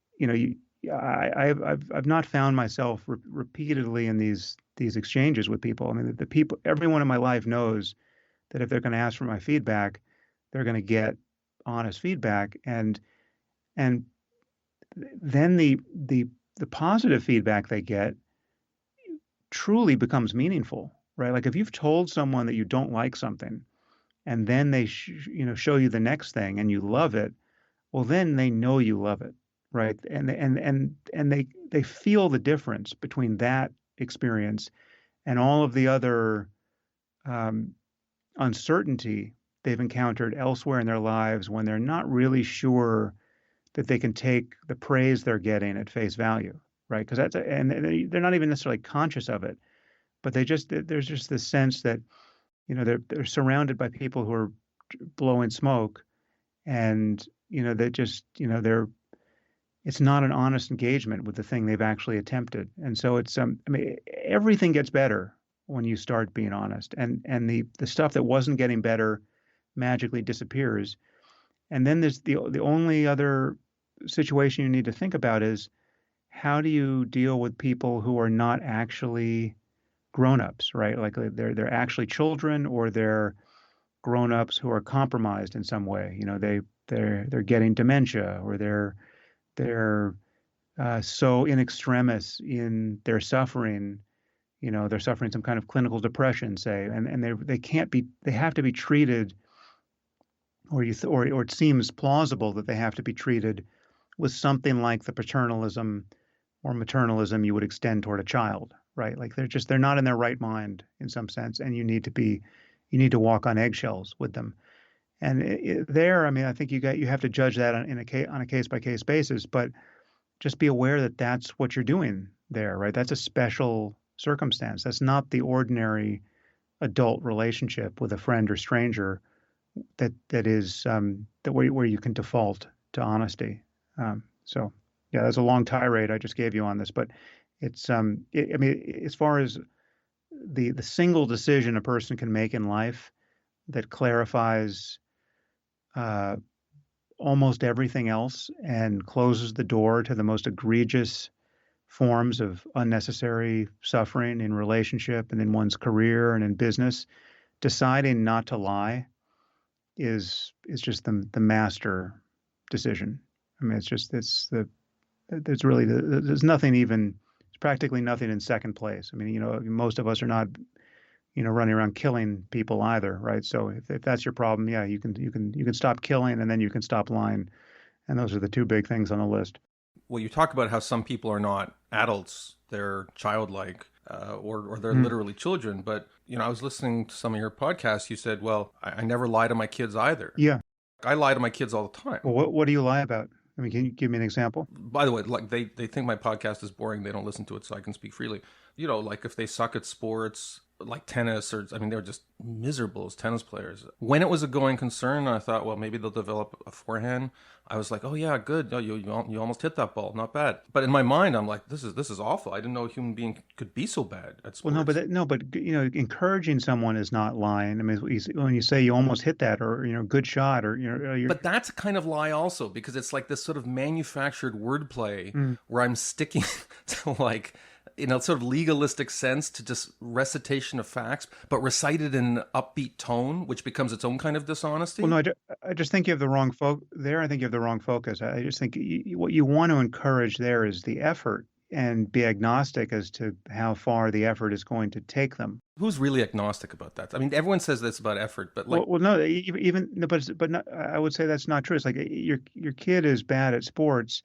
yeah, I've not found myself repeatedly in these exchanges with people. I mean, the people, everyone in my life knows that if they're going to ask for my feedback, they're going to get honest feedback, and then the positive feedback they get truly becomes meaningful, right? Like if you've told someone that you don't like something, and then they show you the next thing and you love it, well, then they know you love it, right? And they feel the difference between that experience and all of the other um, uncertainty they've encountered elsewhere in their lives when they're not really sure that they can take the praise they're getting at face value, right? Because and they're not even necessarily conscious of it, but there's just this sense that they're surrounded by people who are blowing smoke, and they just they're it's not an honest engagement with the thing they've actually attempted. And so I mean, everything gets better when you start being honest, and the stuff that wasn't getting better magically disappears. And then there's the only other situation you need to think about is, how do you deal with people who are not actually grown-ups, right? Like they're actually children, or they're grown-ups who are compromised in some way. They're getting dementia, or they're so in extremis in their suffering. They're suffering some kind of clinical depression, say, and they can't be they have to be treated, or it seems plausible that they have to be treated with something like the paternalism or maternalism you would extend toward a child, right? Like they're not in their right mind in some sense, and you need to walk on eggshells with them. And there, I mean, I think you have to judge that on a case by case basis, but just be aware that that's what you're doing there, right? That's a special circumstance. That's not the ordinary adult relationship with a friend or stranger that where you can default to honesty. So yeah, that's a long tirade I just gave you on this, but I mean, as far as the single decision a person can make in life that clarifies uh, almost everything else and closes the door to the most egregious forms of unnecessary suffering in relationship and in one's career and in business, deciding not to lie is just the master decision. I mean, there's really there's nothing even it's practically nothing in second place. I mean, most of us are not running around killing people either, right? So if that's your problem, yeah, you can stop killing, and then you can stop lying, and those are the two big things on the list. Well, you talk about how some people are not adults; they're childlike, or they're Mm. literally children. But I was listening to some of your podcasts. You said, "Well, I never lie to my kids either. Yeah. I lie to my kids all the time." Well, what do you lie about? I mean, can you give me an example? By the way, like they think my podcast is boring. They don't listen to it, so I can speak freely. Like if they suck at sports, like tennis, or I mean, they're just miserable as tennis players. When it was a going concern, I thought, well, maybe they'll develop a forehand. I was like, oh yeah, good. Oh, you almost hit that ball, not bad. But in my mind, I'm like, this is awful. I didn't know a human being could be so bad at Well, no, sports. but encouraging someone is not lying. I mean, when you say you almost hit that, or good shot, or you're. But that's a kind of lie also, because it's like this sort of manufactured wordplay Mm. where I'm sticking to like sort of legalistic sense to just recitation of facts, but recited in an upbeat tone, which becomes its own kind of Well, no, dishonesty. I just think you have the wrong there. I think you have the wrong focus. I just think what you want to encourage there is the effort, and be agnostic as to how far the effort is going to take them. Who's really agnostic about that? I mean, everyone says this about effort, but like, Well, no, even no, but not, I would say that's not true. It's like your kid is bad at sports.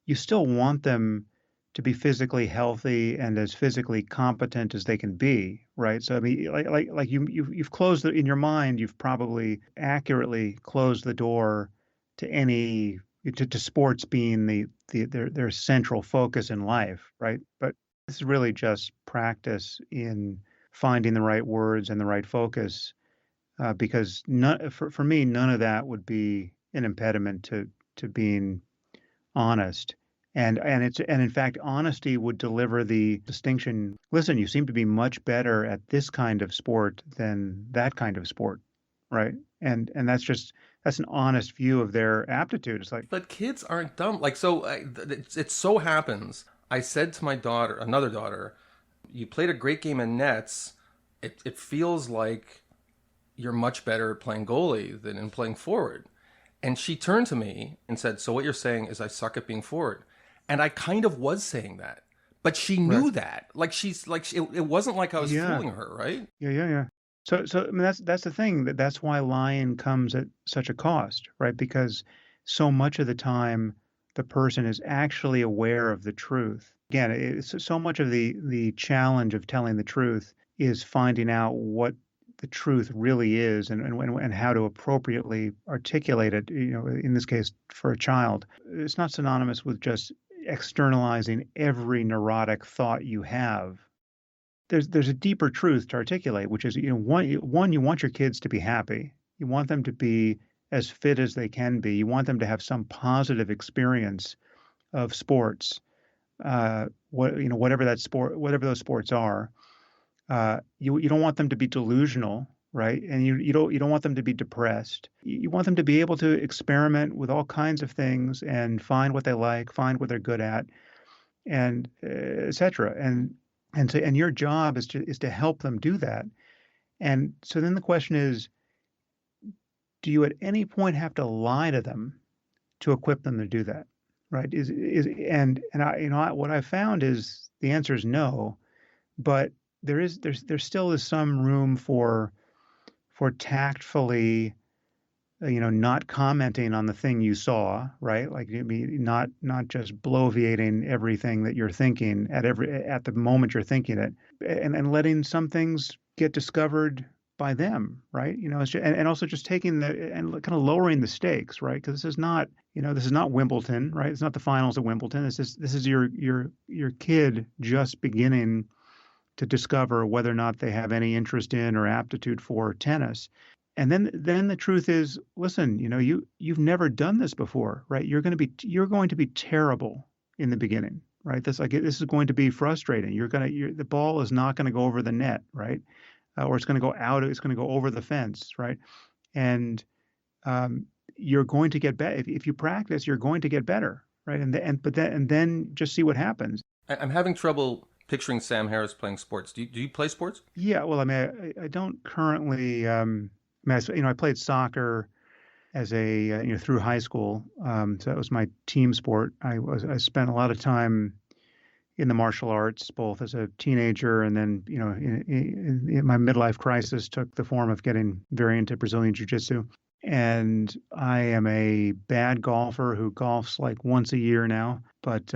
You still want them to be physically healthy and as physically competent as they can be, right? So I mean, like you've closed in your mind, you've probably accurately closed the door to any to sports being their central focus in life, right? But this is really just practice in finding the right words and the right focus, because for me, none of that would be an impediment to being honest. And in fact, honesty would deliver the distinction. Listen, you seem to be much better at this kind of sport than that kind of sport, right? And that's an honest view of their aptitude. It's like, But kids aren't dumb. Like, so it so happens. I said to my daughter, another daughter, you played a great game in nets. It feels like you're much better at playing goalie than in playing forward. And she turned to me and said, so what you're saying is I suck at being forward. And I kind of was saying that. But she right. knew that. Like, it wasn't like I was Yeah. fooling her, right? Yeah. So I mean, that's the thing. That's why lying comes at such a cost, right? Because so much of the time, the person is actually aware of the truth. Again, it's so much of the challenge of telling the truth is finding out what the truth really is and how to appropriately articulate it. You know, in this case, for a child, it's not synonymous with just externalizing every neurotic thought you have. There's a deeper truth to articulate, which is, you know, one, you want your kids to be happy. You want them to be as fit as they can be. You want them to have some positive experience of sports, whatever that sport, whatever those sports are. You don't want them to be delusional, right? And you don't want them to be depressed. You want them to be able to experiment with all kinds of things and find what they like, find what they're good at, and et cetera. And your job is to help them do that. And so then the question is, do you at any point have to lie to them to equip them to do that? Right? And I, what I found is the answer is no, but there still is some room for tactfully, not commenting on the thing you saw, right? Like, I mean, not just bloviating everything that you're thinking at the moment you're thinking it, and letting some things get discovered by them, right? It's just, and also just taking and kind of lowering the stakes, right? Because this is not Wimbledon, right? It's not the finals of Wimbledon. This is your kid just beginning to discover whether or not they have any interest in or aptitude for tennis. And then the truth is, listen, you've never done this before, right? You're going to be terrible in the beginning, right? This is going to be frustrating. The ball is not going to go over the net, right? Or it's going to go out. It's going to go over the fence, right? And you're going to get better if you practice. You're going to get better, right? And then just see what happens. I'm having trouble picturing Sam Harris playing sports. Do you play sports? Yeah, well, I mean, I don't currently. I played soccer as through high school. So that was my team sport. I spent a lot of time in the martial arts, both as a teenager and then, in my midlife crisis took the form of getting very into Brazilian Jiu-Jitsu. And I am a bad golfer who golfs like once a year now, but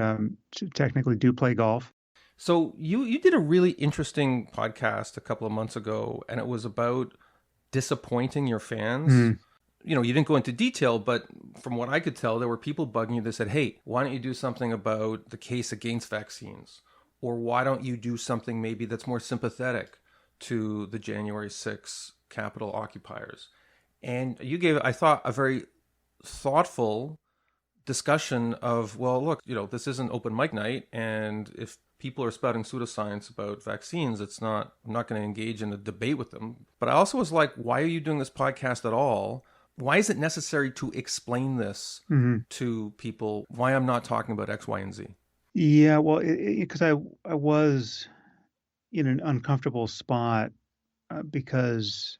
technically do play golf. So you did a really interesting podcast a couple of months ago, and it was about disappointing your fans. Mm. You didn't go into detail, but from what I could tell, there were people bugging you that said, hey, why don't you do something about the case against vaccines? Or why don't you do something maybe that's more sympathetic to the January 6th Capitol occupiers? And you gave, I thought, a very thoughtful discussion of, well, look, this isn't open mic night, and if people are spouting pseudoscience about vaccines, I'm not going to engage in a debate with them. But I also was like, why are you doing this podcast at all? Why is it necessary to explain this to people? Why I'm not talking about X, Y, and Z? Yeah, well, because I was in an uncomfortable spot because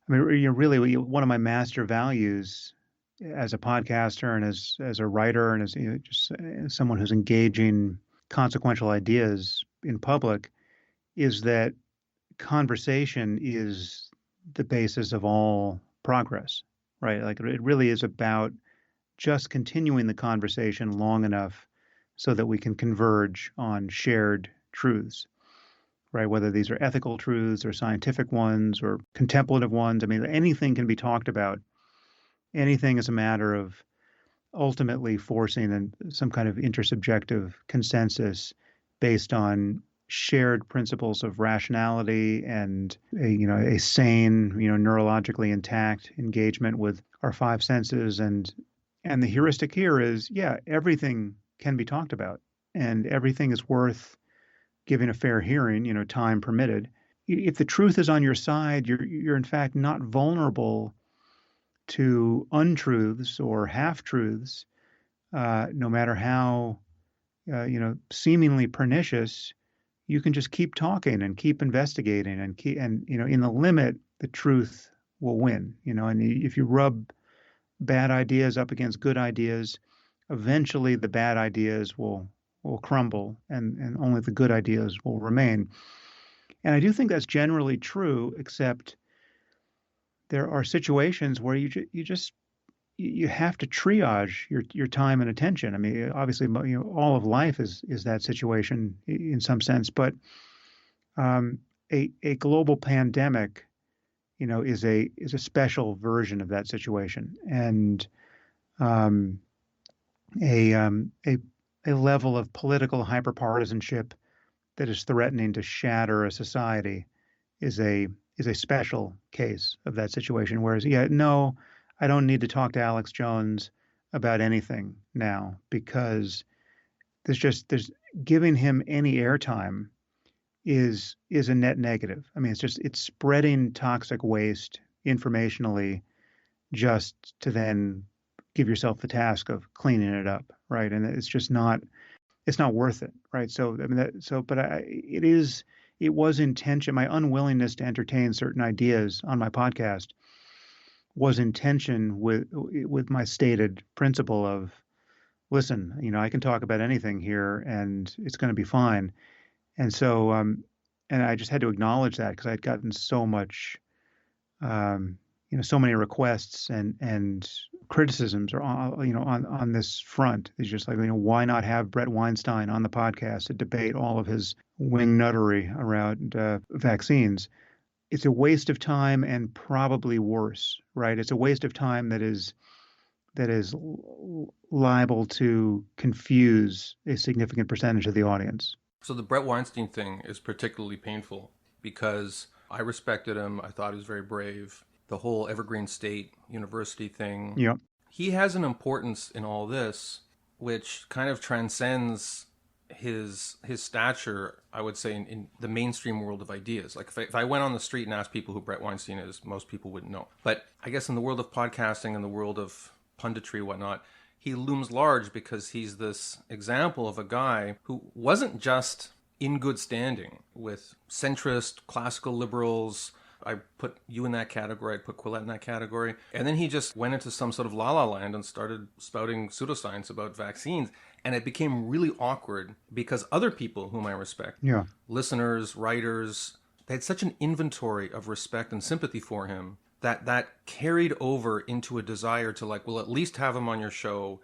I mean, really, one of my master values as a podcaster and as a writer and as just as someone who's engaging consequential ideas in public is that conversation is the basis of all progress, right? Like it really is about just continuing the conversation long enough so that we can converge on shared truths, right? Whether these are ethical truths or scientific ones or contemplative ones. I mean, anything can be talked about. Anything is a matter of ultimately forcing some kind of intersubjective consensus based on shared principles of rationality and a sane, neurologically intact engagement with our five senses. And the heuristic here is, yeah, everything can be talked about and everything is worth giving a fair hearing, time permitted. If the truth is on your side, you're in fact not vulnerable to untruths or half-truths, no matter how, seemingly pernicious, you can just keep talking and keep investigating and in the limit, the truth will win, and if you rub bad ideas up against good ideas, eventually the bad ideas will crumble and only the good ideas will remain. And I do think that's generally true, except there are situations where you have to triage your time and attention. I mean, obviously, all of life is that situation in some sense, but a global pandemic, is a special version of that situation, and um, a um, a a level of political hyperpartisanship that is threatening to shatter a society is a special case of that situation. Whereas, yeah, no, I don't need to talk to Alex Jones about anything now because there's giving him any airtime is a net negative. I mean, it's spreading toxic waste informationally just to then give yourself the task of cleaning it up, right? And it's not worth it, right? So I mean, but it was intention. My unwillingness to entertain certain ideas on my podcast was in tension with my stated principle of, listen, I can talk about anything here, and it's going to be fine. And so, and I just had to acknowledge that because I'd gotten so much, so many requests and criticisms on this front. It's just like, why not have Brett Weinstein on the podcast to debate all of his wing nuttery around vaccines? It's a waste of time and probably worse, right? It's a waste of time that is liable to confuse a significant percentage of the audience. So the Brett Weinstein thing is particularly painful because I respected him. I thought he was very brave. The whole Evergreen State University thing. Yeah. He has an importance in all this, which kind of transcends his stature, I would say, in the mainstream world of ideas. Like if I went on the street and asked people who Brett Weinstein is, most people wouldn't know. But I guess in the world of podcasting and the world of punditry and whatnot, he looms large because he's this example of a guy who wasn't just in good standing with centrist, classical liberals. I put you in that category, I put Quillette in that category. And then he just went into some sort of la-la land and started spouting pseudoscience about vaccines. And it became really awkward because other people whom I respect, Yeah. listeners, writers, they had such an inventory of respect and sympathy for him that carried over into a desire to at least have him on your show,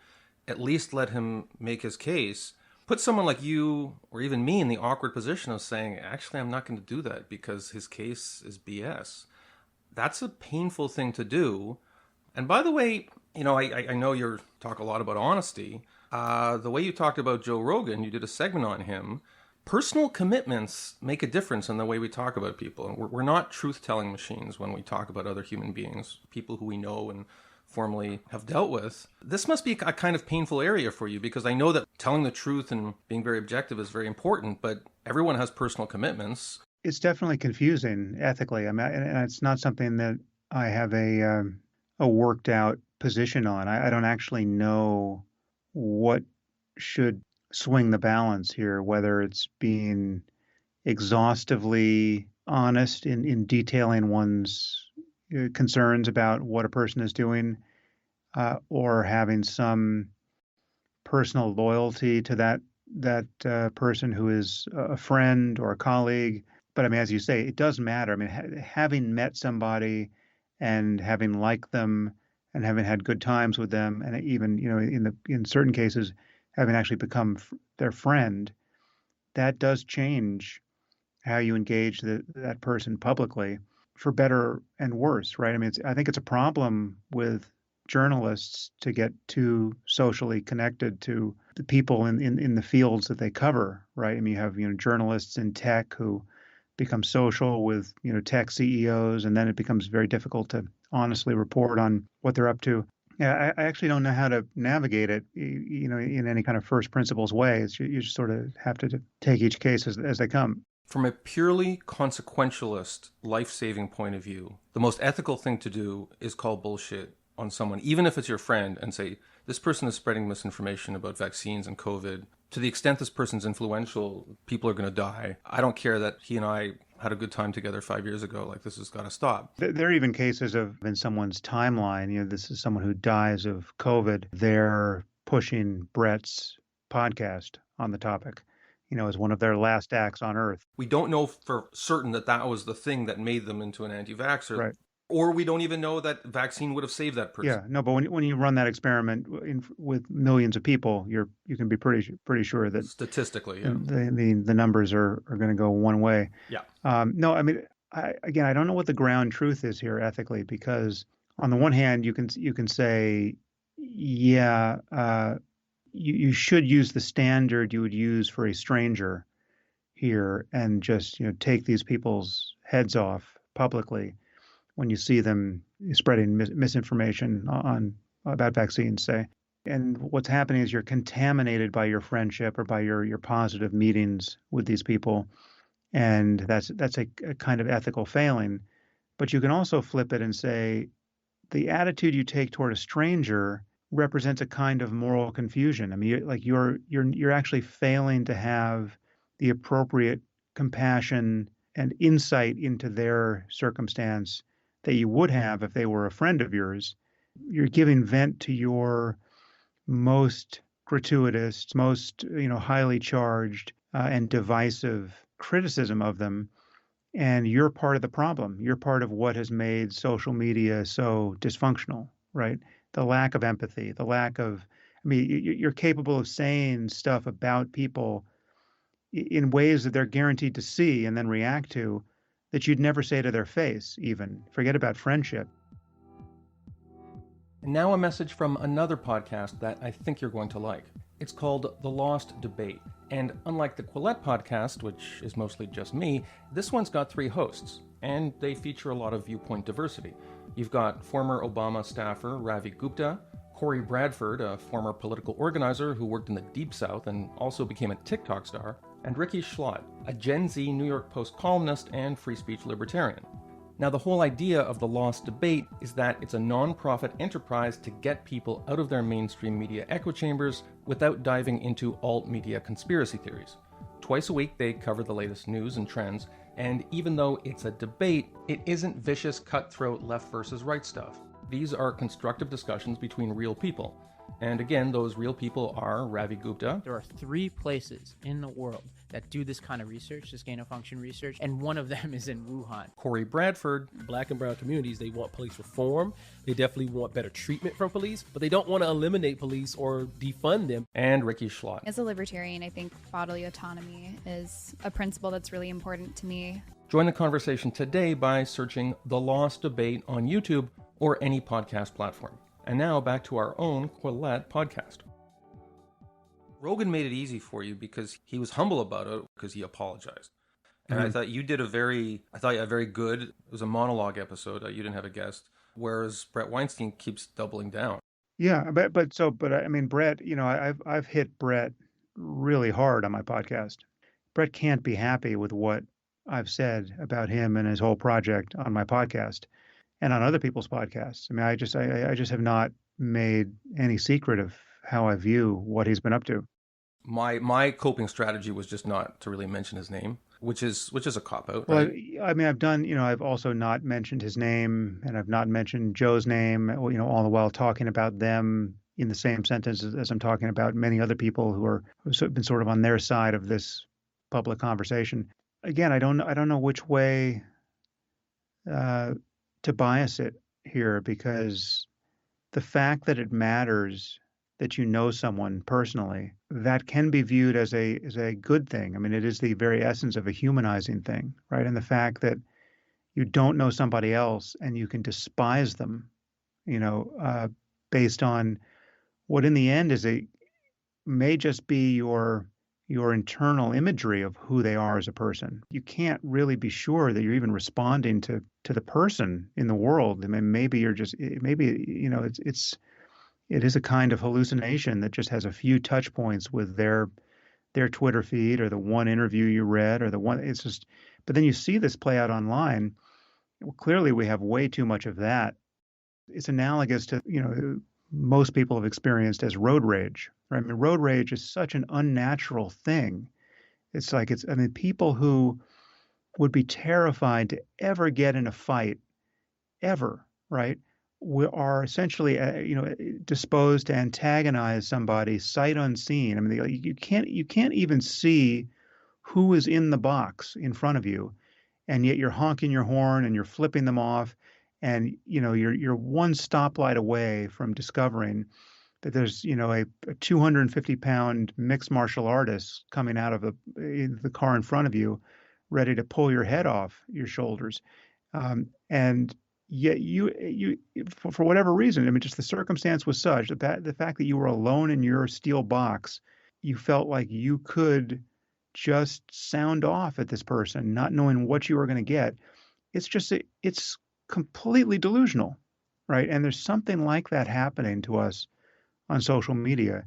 at least let him make his case. Put someone like you or even me in the awkward position of saying, actually, I'm not going to do that because his case is BS. That's a painful thing to do. And by the way, I know you talk a lot about honesty. The way you talked about Joe Rogan, you did a segment on him. Personal commitments make a difference in the way we talk about people. We're not truth-telling machines when we talk about other human beings, people who we know and formally have dealt with. This must be a kind of painful area for you because I know that telling the truth and being very objective is very important, but everyone has personal commitments. It's definitely confusing ethically. I mean, and it's not something that I have a worked out position on. I don't actually know what should swing the balance here, whether it's being exhaustively honest in detailing one's concerns about what a person is doing, or having some personal loyalty to that person who is a friend or a colleague. But I mean, as you say, it does matter. I mean, having met somebody and having liked them and having had good times with them, and even in certain cases having actually become their friend, that does change how you engage that person publicly, for better and worse, right? I mean, I think it's a problem with journalists to get too socially connected to the people in the fields that they cover, right? I mean, you have journalists in tech who become social with tech CEOs, and then it becomes very difficult to honestly report on what they're up to. Yeah, I actually don't know how to navigate it, in any kind of first principles way. You just sort of have to take each case as they come. From a purely consequentialist, life-saving point of view, the most ethical thing to do is call bullshit on someone, even if it's your friend, and say, this person is spreading misinformation about vaccines and COVID. To the extent this person's influential, people are going to die. I don't care that he and I had a good time together 5 years ago. Like, this has got to stop. There are even cases of in someone's timeline, this is someone who dies of COVID. They're pushing Brett's podcast on the topic, as one of their last acts on Earth. We don't know for certain that that was the thing that made them into an anti-vaxxer. Right. Or we don't even know that vaccine would have saved that person. Yeah, no, but when you run that experiment with millions of people, you can be pretty sure that statistically, yeah, the numbers are going to go one way. Yeah. No, I mean, I don't know what the ground truth is here ethically, because on the one hand, you can say, yeah, you should use the standard you would use for a stranger here, and just take these people's heads off publicly when you see them spreading misinformation about vaccines, say. And what's happening is you're contaminated by your friendship or by your positive meetings with these people. And that's a kind of ethical failing. But you can also flip it and say the attitude you take toward a stranger represents a kind of moral confusion. I mean, you're actually failing to have the appropriate compassion and insight into their circumstance that you would have if they were a friend of yours. You're giving vent to your most gratuitous, most highly charged and divisive criticism of them, and you're part of the problem. You're part of what has made social media so dysfunctional, right? The lack of empathy, the lack of, you're capable of saying stuff about people in ways that they're guaranteed to see and then react to, that you'd never say to their face, even. Forget about friendship. And now a message from another podcast that I think you're going to like. It's called The Lost Debate. And unlike the Quillette podcast, which is mostly just me, this one's got 3 hosts, and they feature a lot of viewpoint diversity. You've got former Obama staffer Ravi Gupta, Corey Bradford, a former political organizer who worked in the Deep South and also became a TikTok star, and Ricky Gervais, a Gen Z New York Post columnist and free speech libertarian. Now, the whole idea of The Lost Debate is that it's a non-profit enterprise to get people out of their mainstream media echo chambers without diving into alt-media conspiracy theories. Twice a week, they cover the latest news and trends, and even though it's a debate, it isn't vicious, cutthroat left versus right stuff. These are constructive discussions between real people. And again, those real people are Ravi Gupta. There are 3 places in the world that do this kind of research, this gain-of-function research, and one of them is in Wuhan. Corey Bradford. Black and brown communities, they want police reform. They definitely want better treatment from police, but they don't want to eliminate police or defund them. And Ricky Gervais. As a libertarian, I think bodily autonomy is a principle that's really important to me. Join the conversation today by searching The Lost Debate on YouTube or any podcast platform. And now back to our own Quillette podcast. Rogan made it easy for you because he was humble about it, because he apologized. And I thought you did a very good, it was a monologue episode. You didn't have a guest, whereas Brett Weinstein keeps doubling down. Yeah, but I mean, Brett, I've hit Brett really hard on my podcast. Brett can't be happy with what I've said about him and his whole project on my podcast and on other people's podcasts. I mean, I just have not made any secret of how I view what he's been up to. My coping strategy was just not to really mention his name, which is a cop-out, Well, right? I mean, I've done, I've also not mentioned his name, and I've not mentioned Joe's name, all the while talking about them in the same sentence as I'm talking about many other people who've been sort of on their side of this public conversation. Again, I don't know which way to bias it here, because the fact that it matters that you know someone personally, that can be viewed as a good thing. I mean, it is the very essence of a humanizing thing, right? And the fact that you don't know somebody else and you can despise them, based on what in the end may just be your internal imagery of who they are as a person. You can't really be sure that you're even responding to the person in the world. I mean, maybe you're just, it is a kind of hallucination that just has a few touch points with their Twitter feed or the one interview you read or the one, it's just, but then you see this play out online. Well, clearly we have way too much of that It's analogous to, most people have experienced as road rage, right? I mean, road rage is such an unnatural thing. People who would be terrified to ever get in a fight, ever, right? We are essentially, disposed to antagonize somebody sight unseen. I mean, you can't even see who is in the box in front of you, and yet you're honking your horn and you're flipping them off, and you're one stoplight away from discovering that there's a 250-pound mixed martial artist coming out of the car in front of you, ready to pull your head off your shoulders, and yet you for whatever reason, I mean, just the circumstance was such that the fact that you were alone in your steel box, you felt like you could just sound off at this person, not knowing what you were going to get. It's completely delusional, right? And there's something like that happening to us on social media.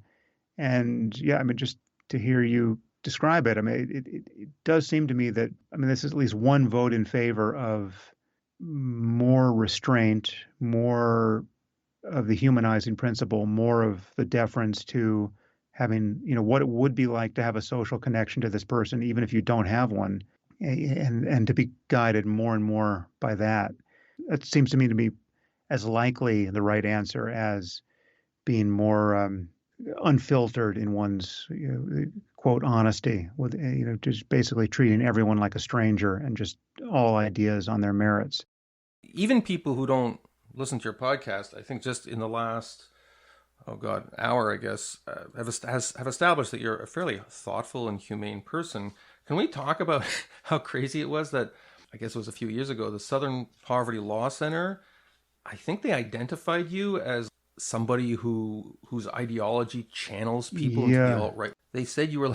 And yeah, I mean, just to hear you describe it, I mean, it does seem to me that, I mean, this is at least one vote in favor of more restraint, more of the humanizing principle, more of the deference to having, what it would be like to have a social connection to this person, even if you don't have one, and to be guided more and more by that. That seems to me to be as likely the right answer as being more unfiltered in one's quote honesty, with just basically treating everyone like a stranger and just all ideas on their merits. Even people who don't listen to your podcast, I think just in the last hour, I guess, have established that you're a fairly thoughtful and humane person. Can we talk about how crazy it was that, I guess it was a few years ago, the Southern Poverty Law Center, I think they identified you as somebody whose ideology channels people into the alt-right. They said you were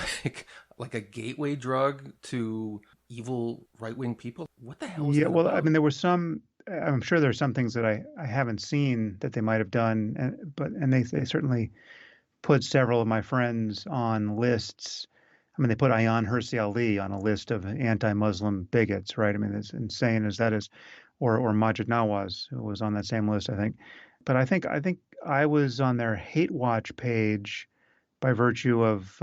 like a gateway drug to evil right-wing people. What the hell was that about? I mean, there were some, I'm sure there are some things that I haven't seen that they might have done, and they certainly put several of my friends on lists. I mean, they put Ayaan Hirsi Ali on a list of anti-Muslim bigots, right? I mean, as insane as that is, or Majid Nawaz, who was on that same list, I think. But I think I was on their hate watch page by virtue of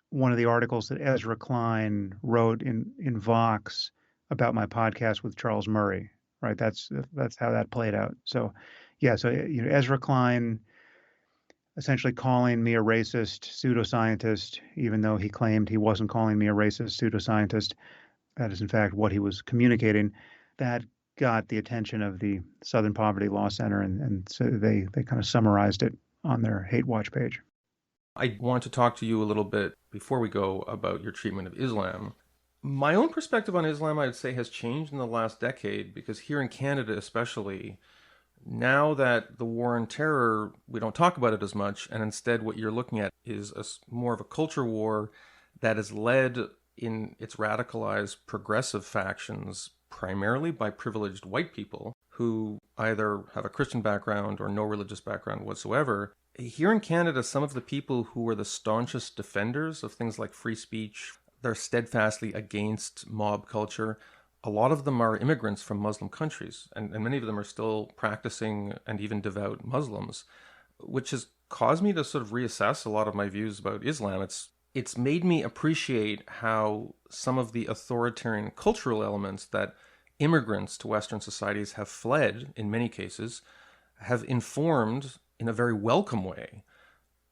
one of the articles that Ezra Klein wrote in Vox about my podcast with Charles Murray, right? That's how that played out. So, yeah. So Ezra Klein essentially calling me a racist pseudoscientist, even though he claimed he wasn't calling me a racist pseudoscientist. That is, in fact, what he was communicating. That got the attention of the Southern Poverty Law Center, and so they kind of summarized it on their hate watch page. I want to talk to you a little bit before we go about your treatment of Islam. My own perspective on Islam, I'd say, has changed in the last decade, because here in Canada especially, now that the war on terror, we don't talk about it as much, and instead what you're looking at is more of a culture war that is led in its radicalized progressive factions primarily by privileged white people who either have a Christian background or no religious background whatsoever. Here in Canada, some of the people who are the staunchest defenders of things like free speech, they're steadfastly against mob culture. A lot of them are immigrants from Muslim countries, and many of them are still practicing and even devout Muslims, which has caused me to sort of reassess a lot of my views about Islam. It's made me appreciate how some of the authoritarian cultural elements that immigrants to Western societies have fled, in many cases, have informed, in a very welcome way,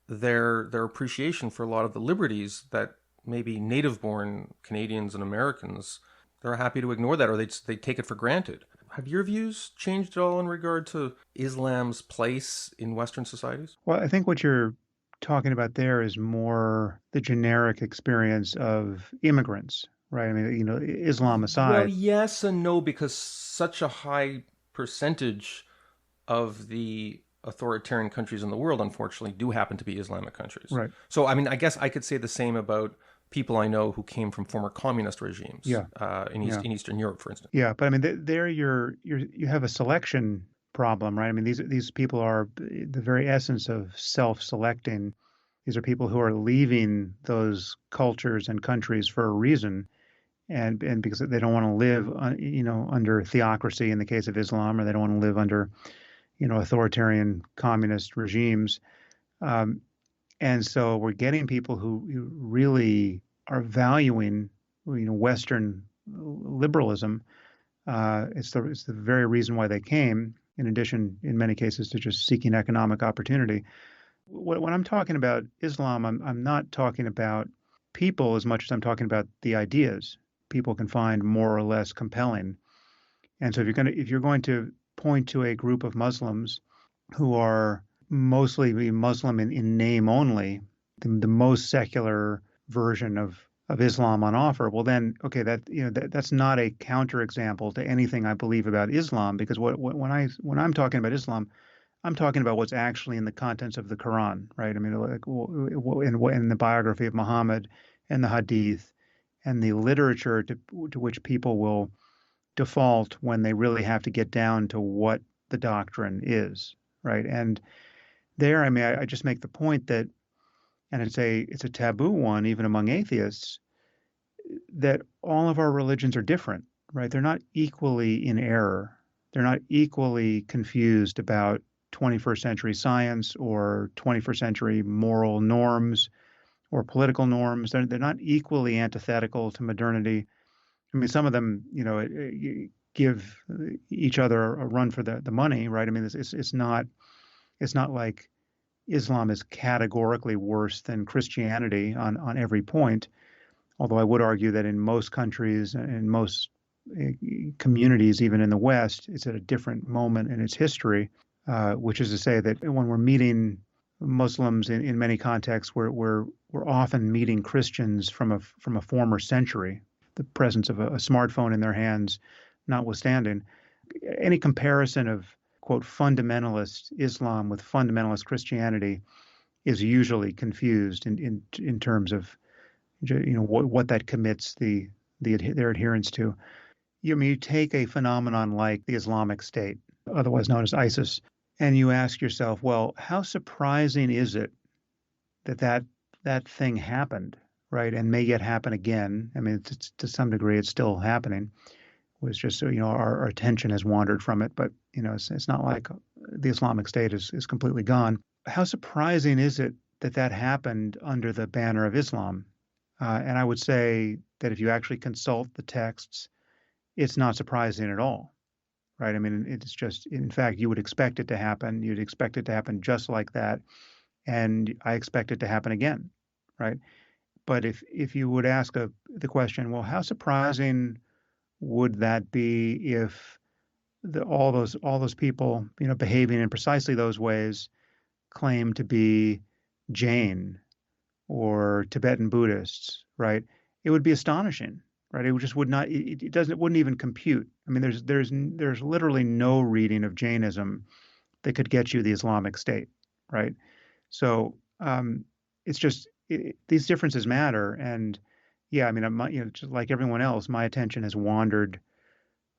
their appreciation for a lot of the liberties that maybe native-born Canadians and Americans, they're happy to ignore that, or they take it for granted. Have your views changed at all in regard to Islam's place in Western societies? Well, I think what you're talking about there is more the generic experience of immigrants, right? I mean, Islam aside. Well, yes and no, because such a high percentage of the authoritarian countries in the world, unfortunately, do happen to be Islamic countries. Right. So, I mean, I guess I could say the same about people I know who came from former communist regimes. In Eastern Europe, for instance. Yeah, but I mean, there you have a selection problem, right? I mean, these people are the very essence of self-selecting. These are people who are leaving those cultures and countries for a reason, and because they don't want to live, under theocracy in the case of Islam, or they don't want to live under, authoritarian communist regimes. Um, and so we're getting people who really are valuing, Western liberalism. It's the very reason why they came, in addition, in many cases, to just seeking economic opportunity. When I'm talking about Islam, I'm not talking about people as much as I'm talking about the ideas people can find more or less compelling. And so if you're going to point to a group of Muslims who are mostly Muslim in name only, the most secular version of Islam on offer, well then, okay, that's not a counterexample to anything I believe about Islam, because when I'm talking about Islam, I'm talking about what's actually in the contents of the Quran, right? I mean, like in the biography of Muhammad and the Hadith and the literature to which people will default when they really have to get down to what the doctrine is, right? And there, I mean, I just make the point that, and it's a taboo one even among atheists, that all of our religions are different, right? They're not equally in error. They're not equally confused about 21st century science or 21st century moral norms or political norms. They're not equally antithetical to modernity. I mean, some of them, give each other a run for the money, right? I mean, it's not like Islam is categorically worse than Christianity on every point. Although I would argue that in most countries, in most communities, even in the West, it's at a different moment in its history, which is to say that when we're meeting Muslims in many contexts, we're often meeting Christians from a former century, the presence of a smartphone in their hands notwithstanding. Any comparison of, quote, fundamentalist Islam with fundamentalist Christianity is usually confused in terms of what that commits their adherence to. You take a phenomenon like the Islamic State, otherwise known as ISIS, and you ask yourself, well, how surprising is it that thing happened, right? And may yet happen again. I mean, to some degree, it's still happening. It was just our attention has wandered from it, but it's not like the Islamic State is completely gone. How surprising is it that happened under the banner of Islam? And I would say that if you actually consult the texts, it's not surprising at all, right? I mean, it's just, in fact, you would expect it to happen. You'd expect it to happen just like that. And I expect it to happen again, right? But if you would ask the question, well, how surprising would that be if all those people, behaving in precisely those ways, claim to be Jain or Tibetan Buddhists, right? It would be astonishing, right? It just would not. It wouldn't even compute. I mean, there's literally no reading of Jainism that could get you the Islamic State, right? So it's just these differences matter, and yeah, I mean, just like everyone else, my attention has wandered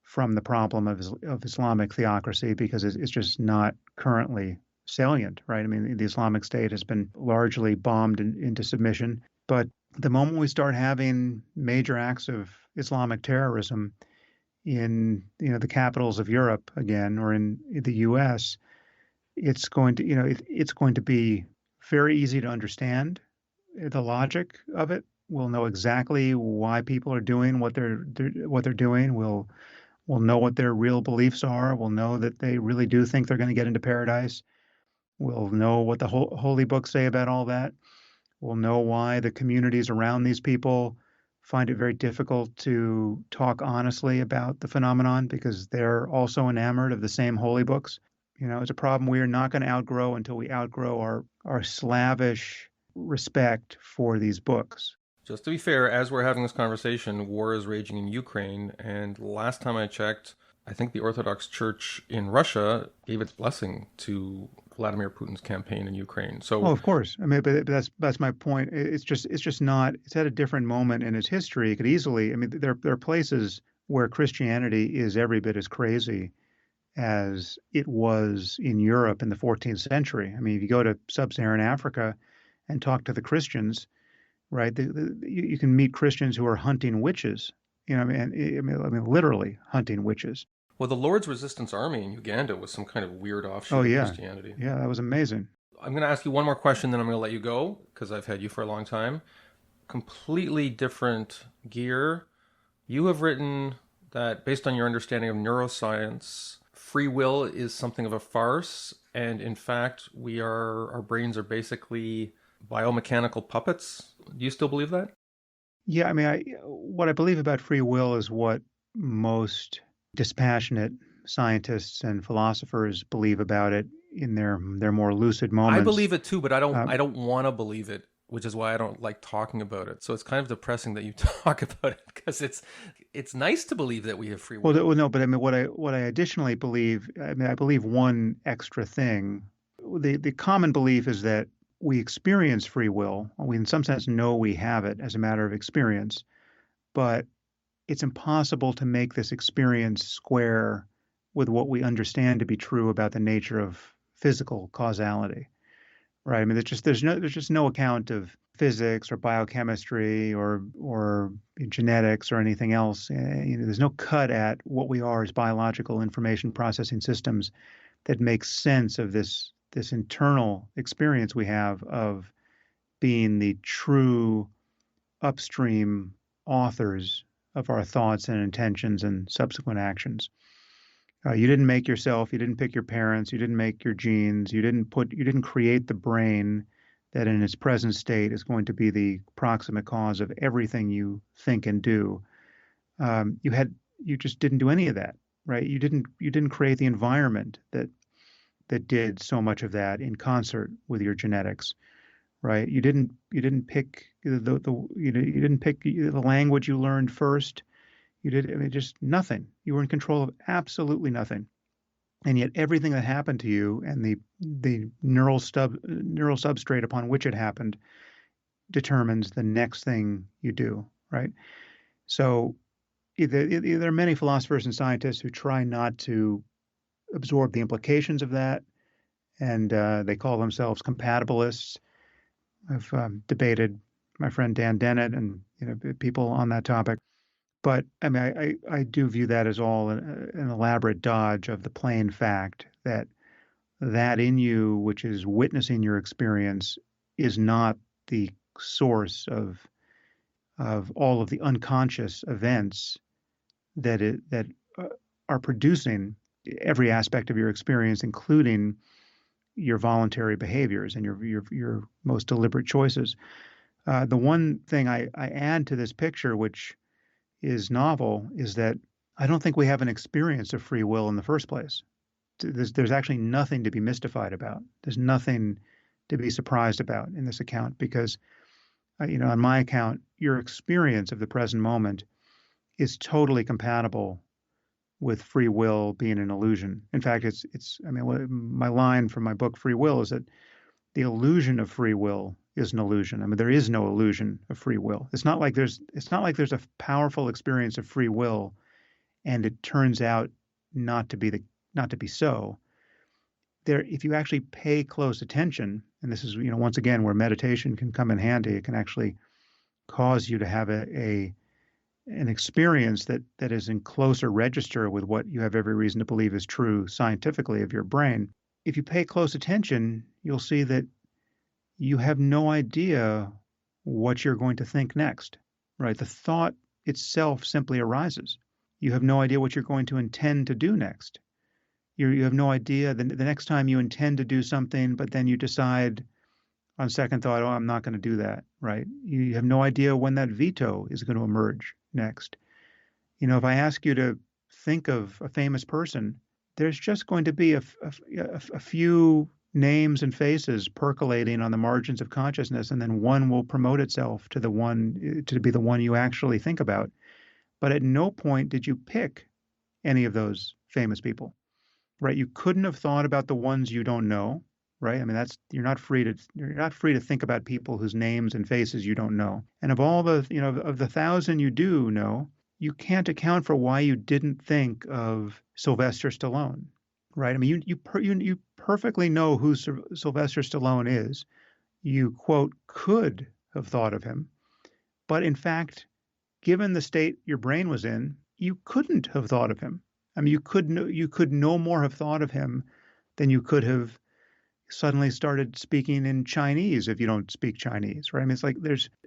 from the problem of Islamic theocracy because it's just not currently salient, right? I mean, the Islamic State has been largely bombed into submission, but the moment we start having major acts of Islamic terrorism in the capitals of Europe again, or in the U.S., it's going to it's going to be very easy to understand the logic of it. We'll know exactly why people are doing what they're doing. We'll know what their real beliefs are. We'll know that they really do think they're going to get into paradise. We'll know what the holy books say about all that. We'll know why the communities around these people find it very difficult to talk honestly about the phenomenon because they're also enamored of the same holy books. It's a problem we are not going to outgrow until we outgrow our slavish respect for these books. Just to be fair, as we're having this conversation, war is raging in Ukraine, and last time I checked, I think the Orthodox Church in Russia gave its blessing to Vladimir Putin's campaign in Ukraine. So, of course, I mean, but that's my point. It's just not. It's at a different moment in its history. It could easily. I mean, there are places where Christianity is every bit as crazy as it was in Europe in the 14th century. I mean, if you go to sub-Saharan Africa and talk to the Christians, right? You can meet Christians who are hunting witches. I mean, literally hunting witches. Well, the Lord's Resistance Army in Uganda was some kind of weird Oh, offshoot of yeah. Christianity. Yeah, that was amazing. I'm going to ask you one more question, then I'm going to let you go because I've had you for a long time. Completely different gear. You have written that based on your understanding of neuroscience, free will is something of a farce, and in fact, our brains are basically biomechanical puppets. Do you still believe that? Yeah, I mean, what I believe about free will is what most dispassionate scientists and philosophers believe about it in their more lucid I moments. believe it too, but I Um, don't want to believe it, which is why I don't like talking about it. So it's kind of depressing that you talk about it because it's nice to believe that we have free will. well, no, but I mean, what I additionally believe, I mean, I believe one extra thing. The common belief is that we experience free will. We, in some sense, know we have it as a matter of experience, but it's impossible to make this experience square with what we understand to be true about the nature of physical causality, right? I mean, there's just no account of physics or biochemistry or genetics or anything else. There's no cut at what we are as biological information processing systems that makes sense of this internal experience we have of being the true upstream authors of our thoughts and intentions and subsequent actions. You didn't make yourself. You didn't pick your parents. You didn't make your genes. You didn't create the brain that in its present state is going to be the proximate cause of everything you think and do. You just didn't do any of that, right? You didn't create the environment that did so much of that in concert with your genetics, right? You didn't pick you didn't pick the language you learned first. I mean, just nothing. You were in control of absolutely nothing. And yet everything that happened to you and the neural substrate upon which it happened determines the next thing you do, right? So there are many philosophers and scientists who try not to absorb the implications of that, and they call themselves compatibilists. I've debated my friend Dan Dennett and people on that topic. But I mean, I do view that as all an elaborate dodge of the plain fact that in you, which is witnessing your experience, is not the source of all of the unconscious events that are producing every aspect of your experience, including your voluntary behaviors and your most deliberate choices. The one thing I add to this picture, which is novel, is that I don't think we have an experience of free will in the first place. There's actually nothing to be mystified about. There's nothing to be surprised about in this account because, on my account, your experience of the present moment is totally compatible with free will being an illusion. In fact, I mean, my line from my book, Free Will, is that the illusion of free will is an illusion. I mean, there is no illusion of free will. It's not like there's a powerful experience of free will and it turns out not to be so. If you actually pay close attention, and this is, once again, where meditation can come in handy, it can actually cause you to have an experience that is in closer register with what you have every reason to believe is true scientifically of your brain. If you pay close attention, you'll see that you have no idea what you're going to think next, right? The thought itself simply arises. You have no idea what you're going to intend to do next. You have no idea the next time you intend to do something, but then you decide on second thought, oh, I'm not going to do that, right? You have no idea when that veto is going to emerge next. If I ask you to think of a famous person, there's just going to be a few names and faces percolating on the margins of consciousness, and then one will promote itself to be the one you actually think about. But at no point did you pick any of those famous people, right? You couldn't have thought about the ones you don't know, right? I mean, you're not free to think about people whose names and faces you don't know. And of all the, of the 1,000 you do know, you can't account for why you didn't think of Sylvester Stallone, right? I mean, you perfectly know who Sylvester Stallone is. You, quote, could have thought of him. But in fact, given the state your brain was in, you couldn't have thought of him. I mean, you could no more have thought of him than you could have suddenly started speaking in Chinese if you don't speak Chinese, right? I mean, it's like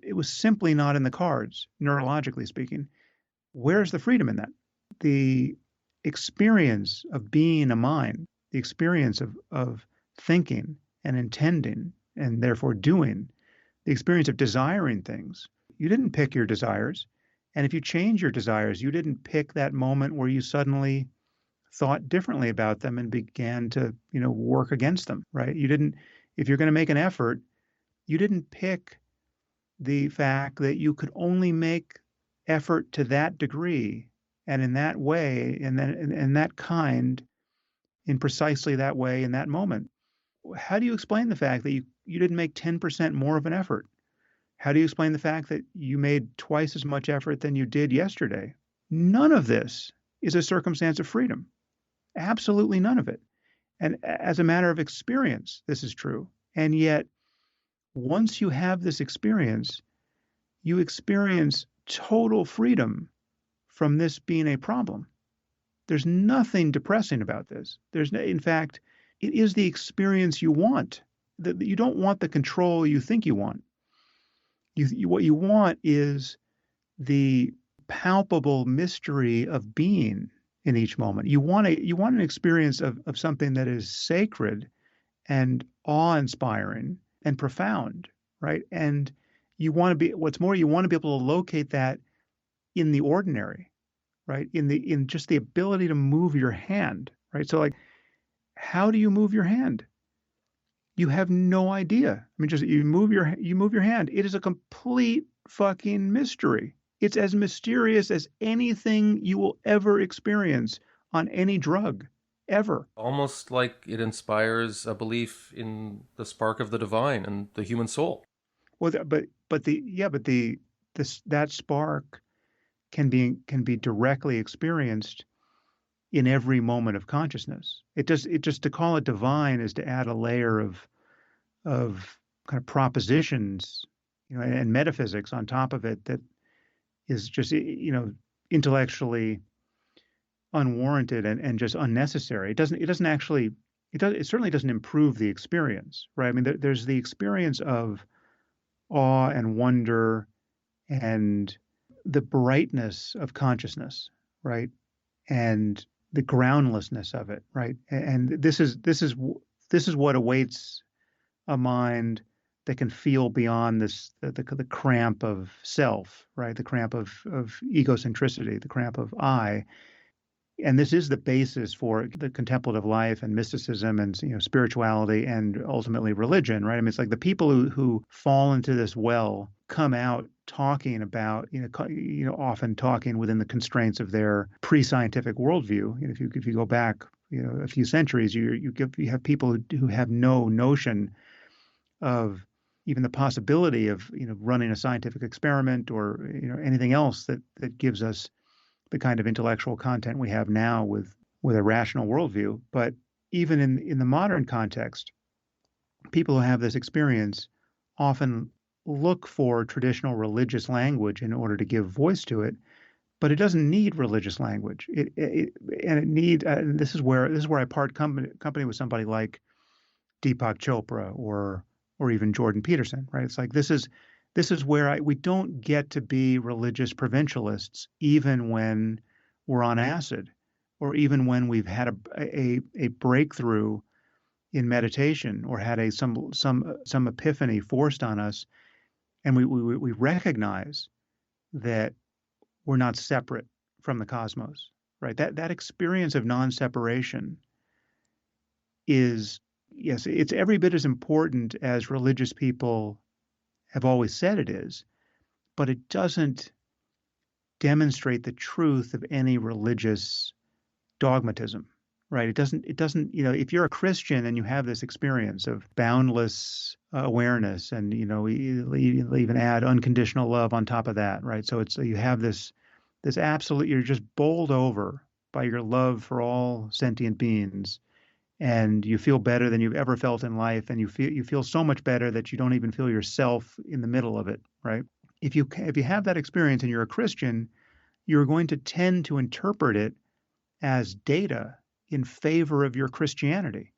it was simply not in the cards, neurologically speaking. Where's the freedom in that? The experience of being a mind, the experience of thinking and intending and therefore doing, the experience of desiring things. You didn't pick your desires. And if you change your desires, you didn't pick that moment where you suddenly thought differently about them and began to, work against them, right? You didn't, if you're going to make an effort, you didn't pick the fact that you could only make effort to that degree and in that way and that kind in precisely that way in that moment. How do you explain the fact that you didn't make 10% more of an effort? How do you explain the fact that you made twice as much effort than you did yesterday? None of this is a circumstance of freedom. Absolutely none of it. And as a matter of experience, this is true. And yet, once you have this experience, you experience total freedom from this being a problem. There's nothing depressing about this. In fact, it is the experience you want. That you don't want the control you think you want. What you want is the palpable mystery of being in each moment. You want an experience of something that is sacred and awe-inspiring and profound, right? And what's more, you want to be able to locate that in the ordinary, right? In just the ability to move your hand, right? So like, how do you move your hand? You have no idea. I mean, just you move your hand. It is a complete fucking mystery. It's as mysterious as anything you will ever experience on any drug, ever. Almost like it inspires a belief in the spark of the divine and the human soul. Well, that spark can be directly experienced in every moment of consciousness. It just to call it divine is to add a layer of kind of propositions, and metaphysics on top of it that is just, intellectually unwarranted and just unnecessary. It certainly doesn't improve the experience, right? I mean, there's the experience of awe and wonder and the brightness of consciousness, right? And the groundlessness of it, right? And this is what awaits a mind that can feel beyond the cramp of self, right? The cramp of egocentricity, the cramp of I. And this is the basis for the contemplative life and mysticism and spirituality and ultimately religion, right? I mean, it's like the people who fall into this well come out talking about, often talking within the constraints of their pre-scientific worldview. If you go back, a few centuries, you have people who have no notion of even the possibility of running a scientific experiment or anything else that gives us the kind of intellectual content we have now with a rational worldview. But even in the modern context, people who have this experience often look for traditional religious language in order to give voice to it, but it doesn't need religious language. And this is where I part company with somebody like Deepak Chopra or even Jordan Peterson, right? It's like this is where we don't get to be religious provincialists even when we're on acid or even when we've had a breakthrough in meditation or had some epiphany forced on us, and we recognize that we're not separate from the cosmos, right? That experience of non-separation is, yes, it's every bit as important as religious people have always said it is, but it doesn't demonstrate the truth of any religious dogmatism, right? It doesn't, if you're a Christian and you have this experience of boundless awareness and, you even add unconditional love on top of that, right? So you have this absolute, you're just bowled over by your love for all sentient beings. And you feel better than you've ever felt in life, and you feel so much better that you don't even feel yourself in the middle of it, right? If you have that experience and you're a Christian, you're going to tend to interpret it as data in favor of your Christianity.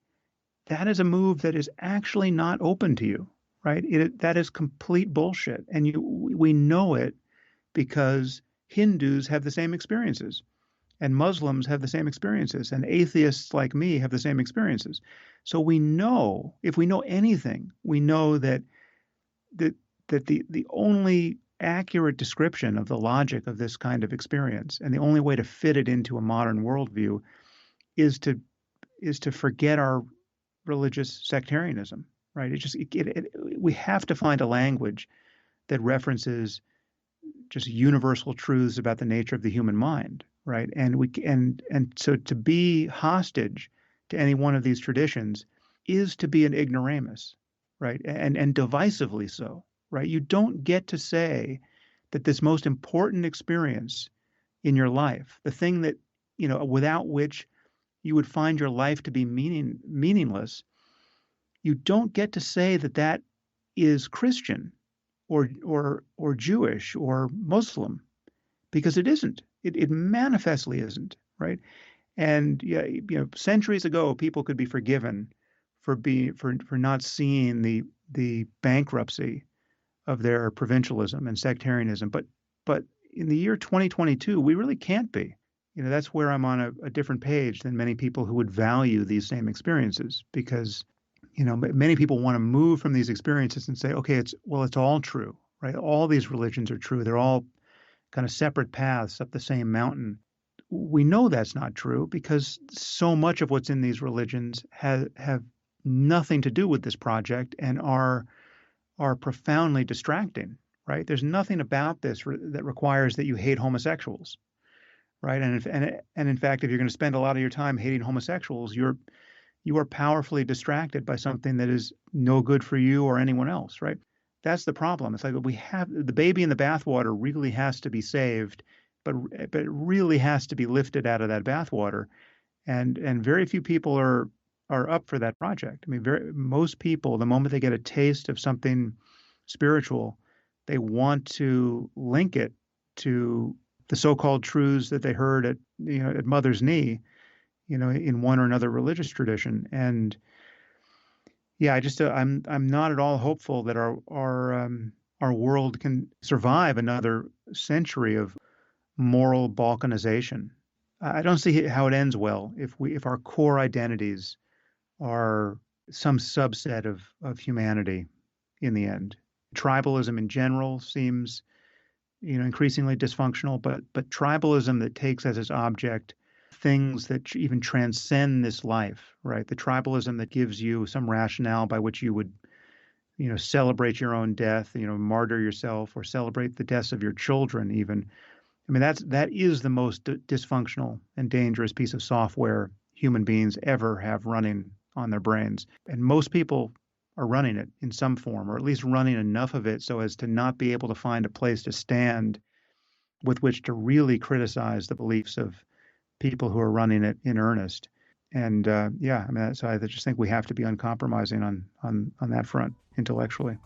That is a move that is actually not open to you, right? That is complete bullshit. And we know it because Hindus have the same experiences, and Muslims have the same experiences, and atheists like me have the same experiences. So we know, if we know anything, we know that the only accurate description of the logic of this kind of experience, and the only way to fit it into a modern worldview, is to forget our religious sectarianism, right? We have to find a language that references just universal truths about the nature of the human mind, right? And so to be hostage to any one of these traditions is to be an ignoramus, right? And divisively so, right? You don't get to say that this most important experience in your life, the thing that, without which you would find your life to be meaningless, you don't get to say that is Christian or Jewish or Muslim, because it isn't. It manifestly isn't, right? And centuries ago, people could be forgiven for not seeing the bankruptcy of their provincialism and sectarianism, but in the year 2022, we really can't be. That's where I'm on a different page than many people who would value these same experiences, because many people want to move from these experiences and say, okay, it's all true, right? All these religions are true. They're all kind of separate paths up the same mountain. We know that's not true, because so much of what's in these religions have nothing to do with this project and are profoundly distracting, right? There's nothing about this that requires that you hate homosexuals, right? And in fact, if you're going to spend a lot of your time hating homosexuals, you are powerfully distracted by something that is no good for you or anyone else, right? That's the problem. It's like we have the baby in the bathwater really has to be saved, but it really has to be lifted out of that bathwater, and very few people are up for that project. I mean, most people, the moment they get a taste of something spiritual, they want to link it to the so-called truths that they heard at mother's knee, in one or another religious tradition. And yeah, I'm not at all hopeful that our world can survive another century of moral balkanization. I don't see how it ends well if our core identities are some subset of humanity in the end. Tribalism in general seems increasingly dysfunctional, but tribalism that takes as its object things that even transcend this life, right? The tribalism that gives you some rationale by which you would, celebrate your own death, martyr yourself, or celebrate the deaths of your children even. I mean, that is the most dysfunctional and dangerous piece of software human beings ever have running on their brains. And most people are running it in some form, or at least running enough of it so as to not be able to find a place to stand with which to really criticize the beliefs of people who are running it in earnest. And so I just think we have to be uncompromising on that front intellectually.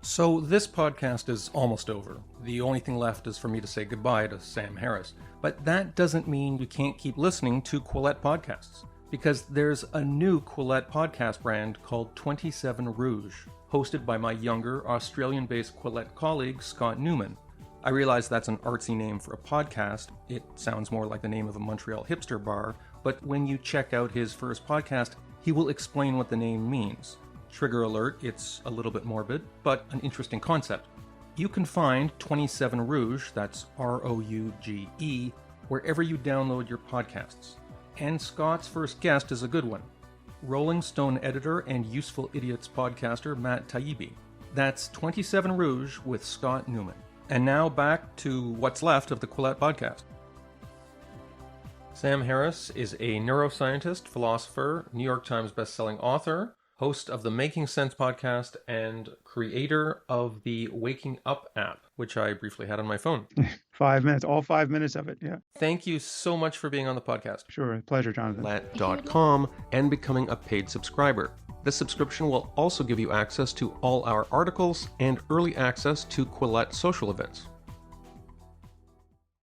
So this podcast is almost over. The only thing left is for me to say goodbye to Sam Harris. But that doesn't mean you can't keep listening to Quillette podcasts, because there's a new Quillette podcast brand called 27 Rouge, hosted by my younger Australian-based Quillette colleague, Scott Newman. I realize that's an artsy name for a podcast. It sounds more like the name of a Montreal hipster bar, but when you check out his first podcast, he will explain what the name means. Trigger alert, it's a little bit morbid, but an interesting concept. You can find 27 Rouge, that's R-O-U-G-E, wherever you download your podcasts. And Scott's first guest is a good one. Rolling Stone editor and Useful Idiots podcaster Matt Taibbi. That's 27 Rouge with Scott Newman. And now back to what's left of the Quillette podcast. Sam Harris is a neuroscientist, philosopher, New York Times bestselling author, host of the Making Sense podcast, and creator of the Waking Up app, which I briefly had on my phone. 5 minutes, all 5 minutes of it, yeah. Thank you so much for being on the podcast. Sure, pleasure, Jonathan. Quillette.com and becoming a paid subscriber. This subscription will also give you access to all our articles and early access to Quillette social events.